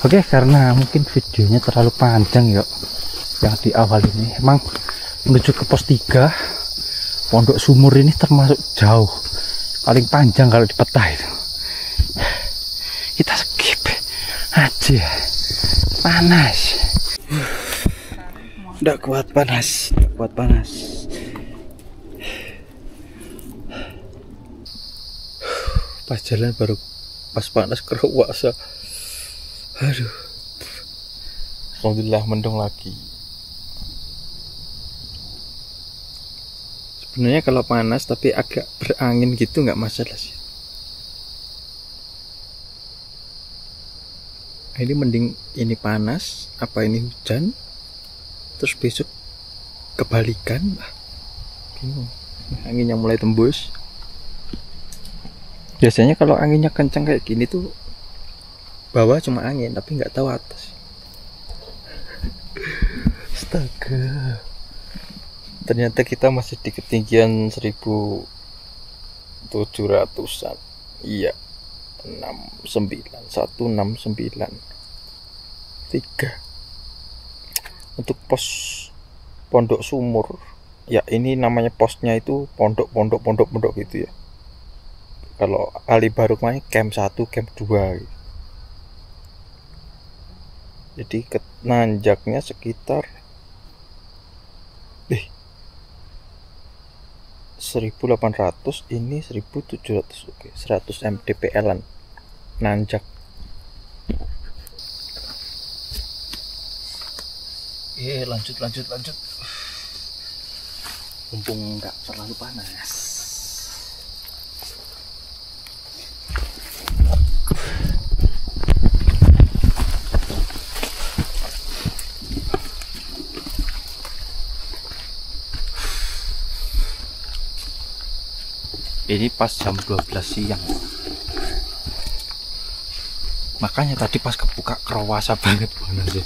Oke, karena mungkin videonya terlalu panjang yuk, yang di awal ini emang menuju ke pos 3 Pondok Sumur ini termasuk jauh, paling panjang kalau di peta itu. Kita skip aja, panas. Nggak kuat panas, Pas jalan baru pas panas kerasa. Aduh. Alhamdulillah mendung lagi. Sebenarnya kalau panas tapi agak berangin gitu nggak masalah sih. Ini mending ini panas, apa ini hujan, terus besok kebalikan, bingung. Anginnya mulai tembus. Biasanya kalau anginnya kencang kayak gini tuh bawah cuma angin, tapi nggak tahu atas. Astaga. Ternyata kita masih di ketinggian 1700-an. Iya, 169 3. Untuk pos Pondok Sumur, ya ini namanya posnya itu pondok gitu ya. Kalau Ali Baruk main camp 1, camp 2 gitu. Jadi nanjaknya sekitar 1800, ini 1700. Oke, 100 mdpl-an nanjak. Lanjut. Mumpung nggak terlalu panas. Ini pas jam 12 siang. Makanya tadi pas kebuka kerasa banget mana sih.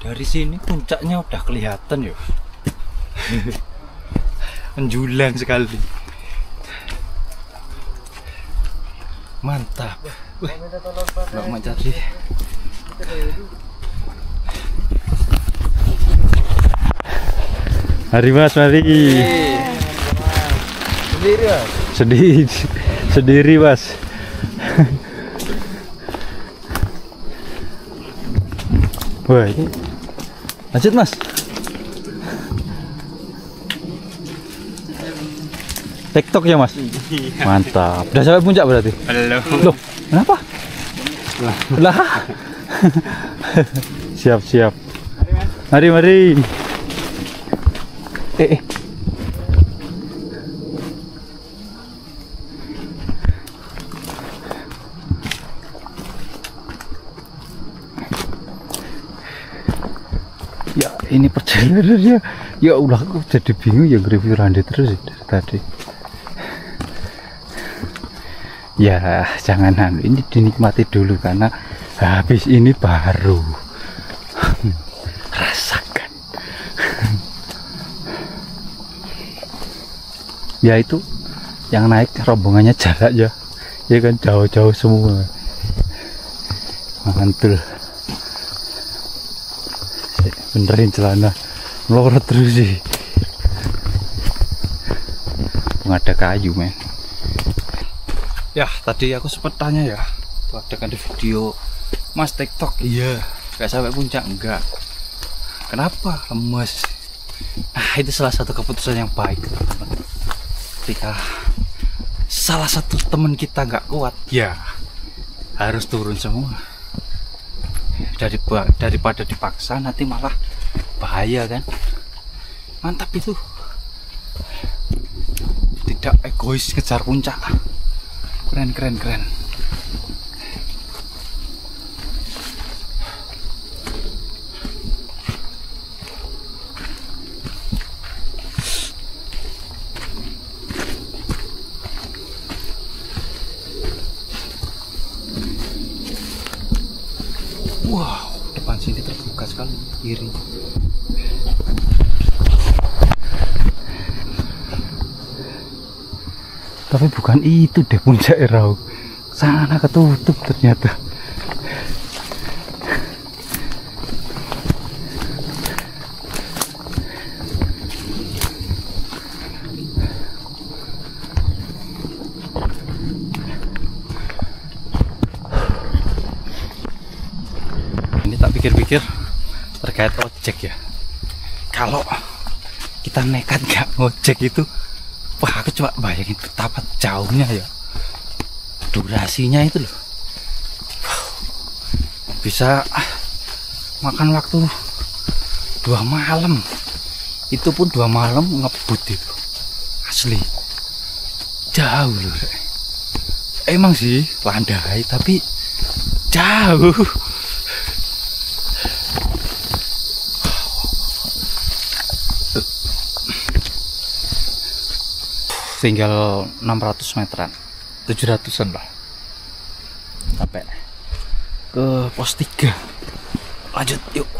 Dari sini puncaknya udah kelihatan ya. Menjulang sekali. Mantap. Mbak Macari. Mari Mas, mari. Sendiri Mas? Sendiri Mas. Wah, ini lanjut Mas. TikTok ya Mas? Mantap. Udah sampai puncak berarti?
Belum.
Loh, kenapa? Lah. Siap. Mari. Ya ini perjalanannya, ya Allah aku jadi bingung ya nge-review Randy terus ya dari tadi. Ya jangan ini dinikmati dulu karena habis ini baru rasakan. Ya itu yang naik rombongannya jarak ya kan jauh-jauh semua. Mantul. Benerin celana melorot terus sih. Nggak ada kayu men. Ya tadi aku sempat tanya ya, tuh ada kan di video Mas TikTok, iya nggak sampai puncak enggak, kenapa lemes. Nah itu salah satu keputusan yang baik teman-teman. Ketika salah satu teman kita nggak kuat ya harus turun semua. Daripada dipaksa nanti malah bahaya kan. Mantap itu, tidak egois kejar puncak. Keren. Wow, depan sini terbuka sekali, kiri. Tapi bukan itu deh puncak Erau. Sana ketutup ternyata. Ini tak pikir-pikir terkait ojek ya. Kalau kita nekat nggak ngojek itu, wah aku coba bayangin betapa jauhnya ya, durasinya itu loh. Bisa makan waktu 2 malam, itu pun 2 malam ngebut itu, asli jauh loh. Emang sih landai tapi jauh. tinggal 600 meteran, 700an lah sampai ke pos 3. Lanjut yuk.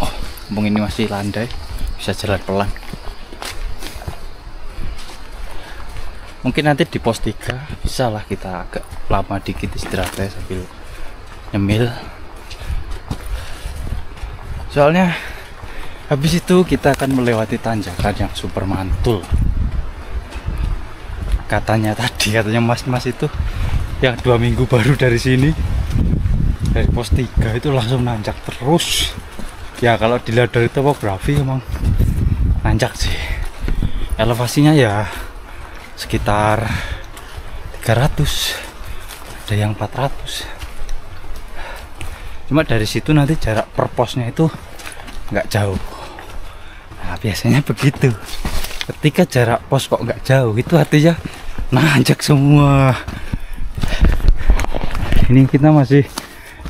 Mumpung ini masih landai, bisa jalan pelan. Mungkin nanti di pos 3 bisa lah kita agak lama dikit istirahatnya sambil nyemil. Soalnya habis itu kita akan melewati tanjakan yang super mantul. Katanya mas-mas itu yang 2 minggu baru dari sini, dari pos 3 itu langsung nanjak terus. Ya kalau dilihat dari topografi emang nanjak sih. Elevasinya ya sekitar 300, ada yang 400. Cuma dari situ nanti jarak per posnya itu nggak jauh. Nah biasanya begitu, ketika jarak pos kok nggak jauh itu artinya nanjak semua. Ini kita masih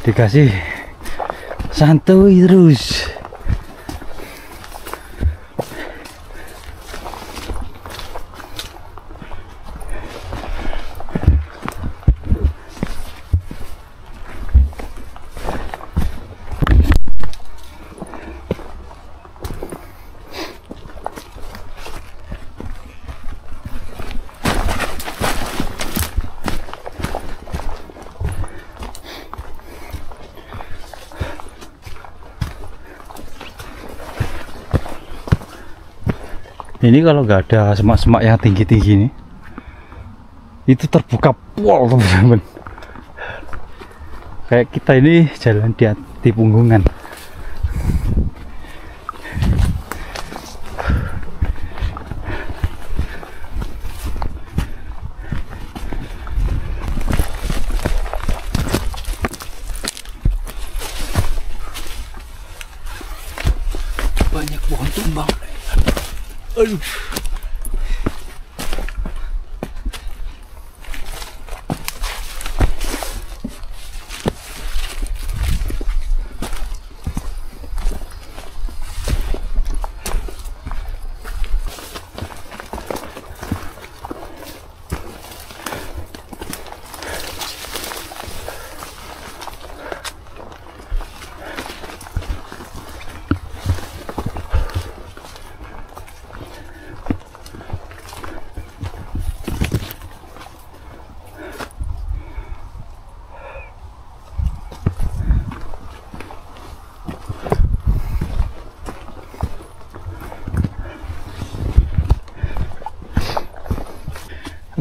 dikasih santuy terus. Ini kalau nggak ada semak-semak yang tinggi-tinggi ini, itu terbuka pol teman-teman. Kayak kita ini jalan di punggungan. Banyak pohon tumbang. Aduh.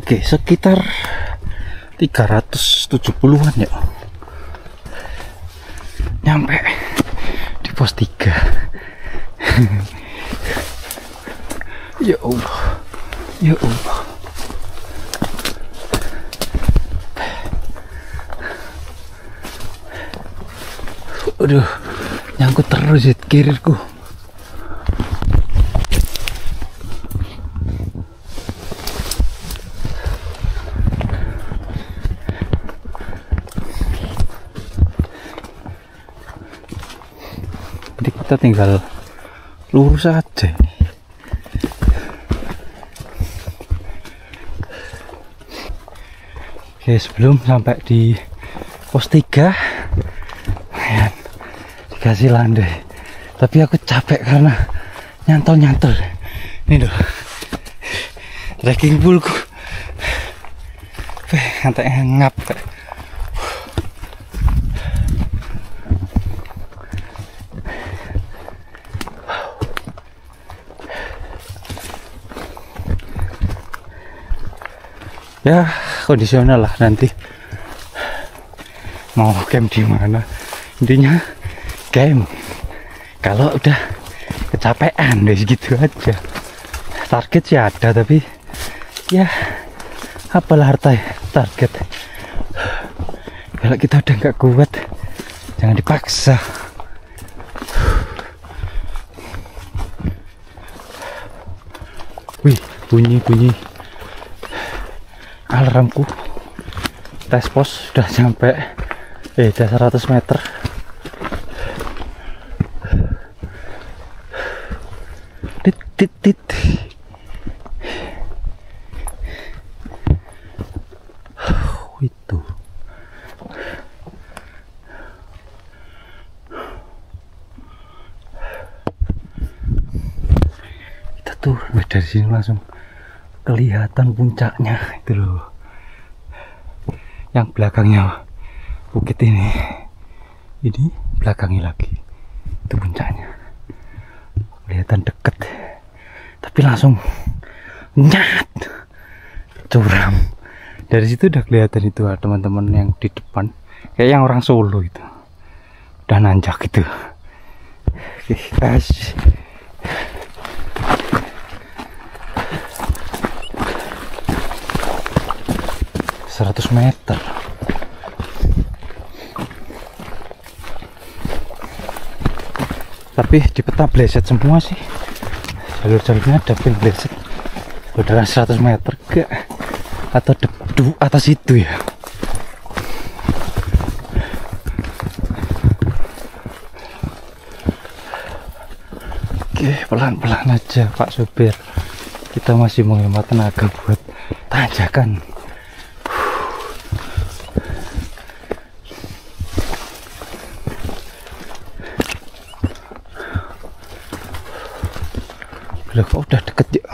Oke, sekitar 370-an ya. Nyampe di pos 3. Ya Allah. Ya Allah. Aduh, nyangkut terus ya kirirku. Jadi kita tinggal lurus aja. Oke, sebelum sampai di pos 3 ya, dikasih landai, tapi aku capek karena nyantol-nyantol. Ini loh trekking poolku, ngantek ngap. Ya kondisional lah, nanti mau camp di mana, intinya camp. Kalau udah kecapean deh gitu aja. Target sih ada, tapi ya apalah arti target. Kalau kita udah nggak kuat jangan dipaksa. Wih, bunyi alarmku. Tes pos sudah sampai udah 100 meter. Tit. sini langsung kelihatan puncaknya itu loh. Yang belakangnya bukit ini belakangnya lagi itu puncaknya. Kelihatan deket, tapi langsung nyat curam. Dari situ udah kelihatan itu teman-teman yang di depan, kayak yang orang Solo itu udah nanjak gitu. Oke guys, 100 meter. Tapi di peta bleset semua sih, jalur-jalurnya ada pin bleset. Udah 100 meter gak? Atau atas itu ya? Oke, pelan-pelan aja Pak Supir. Kita masih menghemat tenaga buat tanjakan. Loh, kok udah deket ya?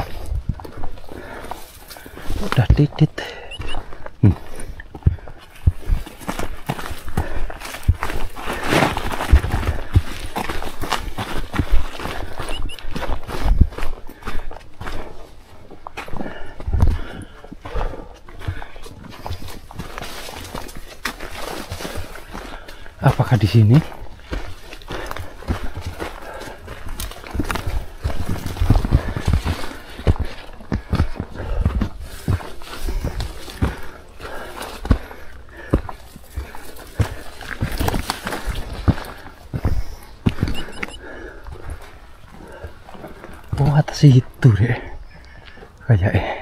Udah titit. Apakah di sini? Oh, atas itu deh kayaknya.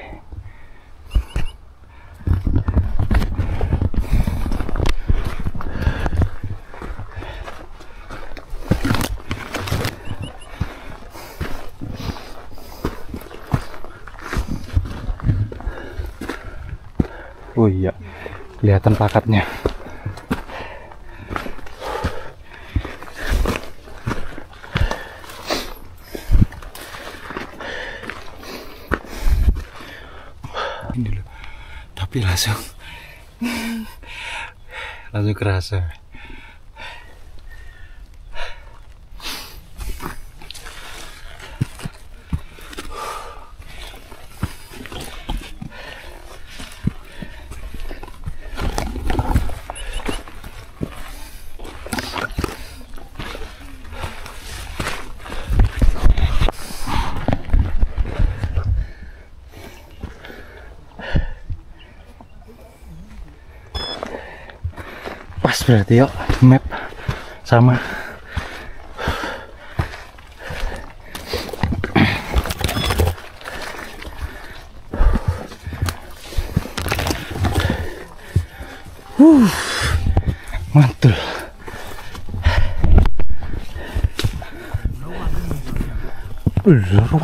Oh iya, kelihatan plakatnya. Ini loh, tapi langsung kerasa. Pas berarti yuk, map sama. Mantul.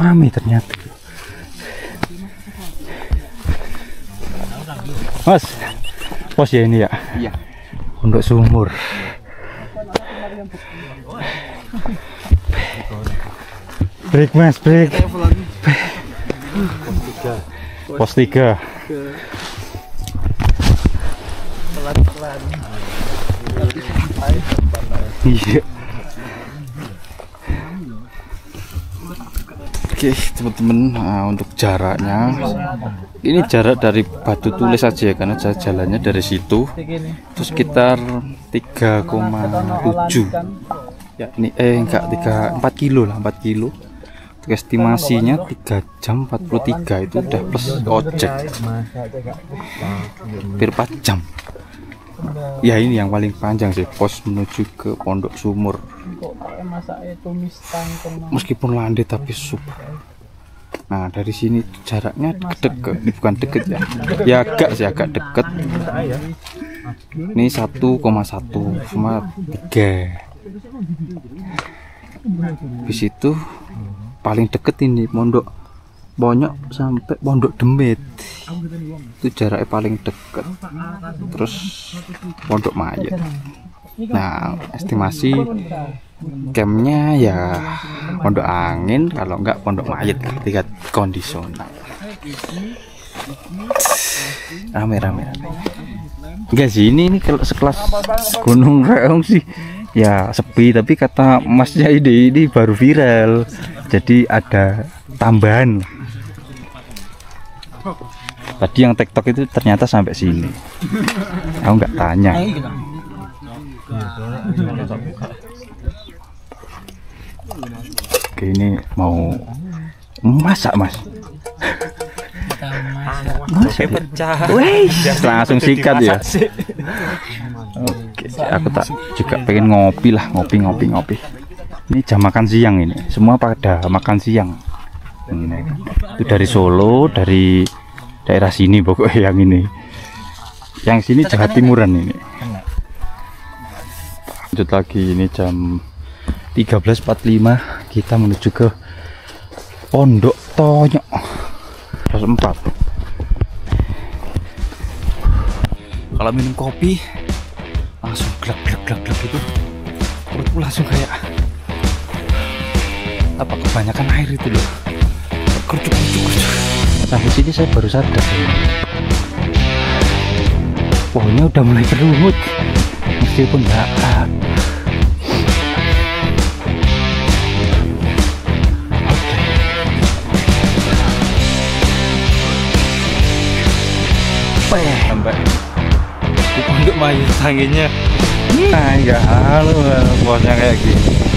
Rame ternyata. Mas, pos ya ini ya? Iya. Pondok Sumur. Break mas, break. Pos 3. Pelan-pelan. Iya. Oke teman-teman, untuk jaraknya ini jarak dari Batu Tulis aja ya, karena jalannya dari situ itu sekitar 3,7 ya, ini enggak 4 kilo lah, 4 kilo. Untuk estimasinya 3 jam 43 itu udah plus ojek, hampir 4 jam ya. Ini yang paling panjang sih, pos menuju ke Pondok Sumur. Meskipun landai tapi super. Nah dari sini jaraknya deket, bukan deket ya, ya agak sih, agak deket. Ini 1,1 sama 3. Di situ paling deket ini Pondok Bonyok sampai Pondok Demit, itu jaraknya paling deket. Terus Pondok Mayat. Nah estimasi campnya ya Pondok Angin, kalau enggak Pondok Mayit, tiga kondisional. Rame. Enggak sih, ini kalau sekelas Gunung Raung sih ya sepi, tapi kata masnya ini baru viral, jadi ada tambahan. Tadi yang TikTok itu ternyata sampai sini, aku nggak tanya. Oke, ini mau masak mas.
Oke, pecah.
Wih, langsung sikat ya. Oke, aku tak juga pengen ngopi lah, ngopi. Ini jam makan siang ini, semua pada makan siang. Itu dari Solo, dari daerah sini pokoknya yang ini. Yang sini Jawa Timuran ini. Lanjut lagi, ini jam 13.45, kita menuju ke Pondok Tonyok. 4. Kalau minum kopi langsung glek itu, perutku langsung kayak apa, kebanyakan air itu loh, kercuk. Sampai sini saya baru sadar, pohonnya udah mulai berumut meskipun nggak sampai di Pondok Mayit tanginya. Nah, enggak halo bosnya kayak gini.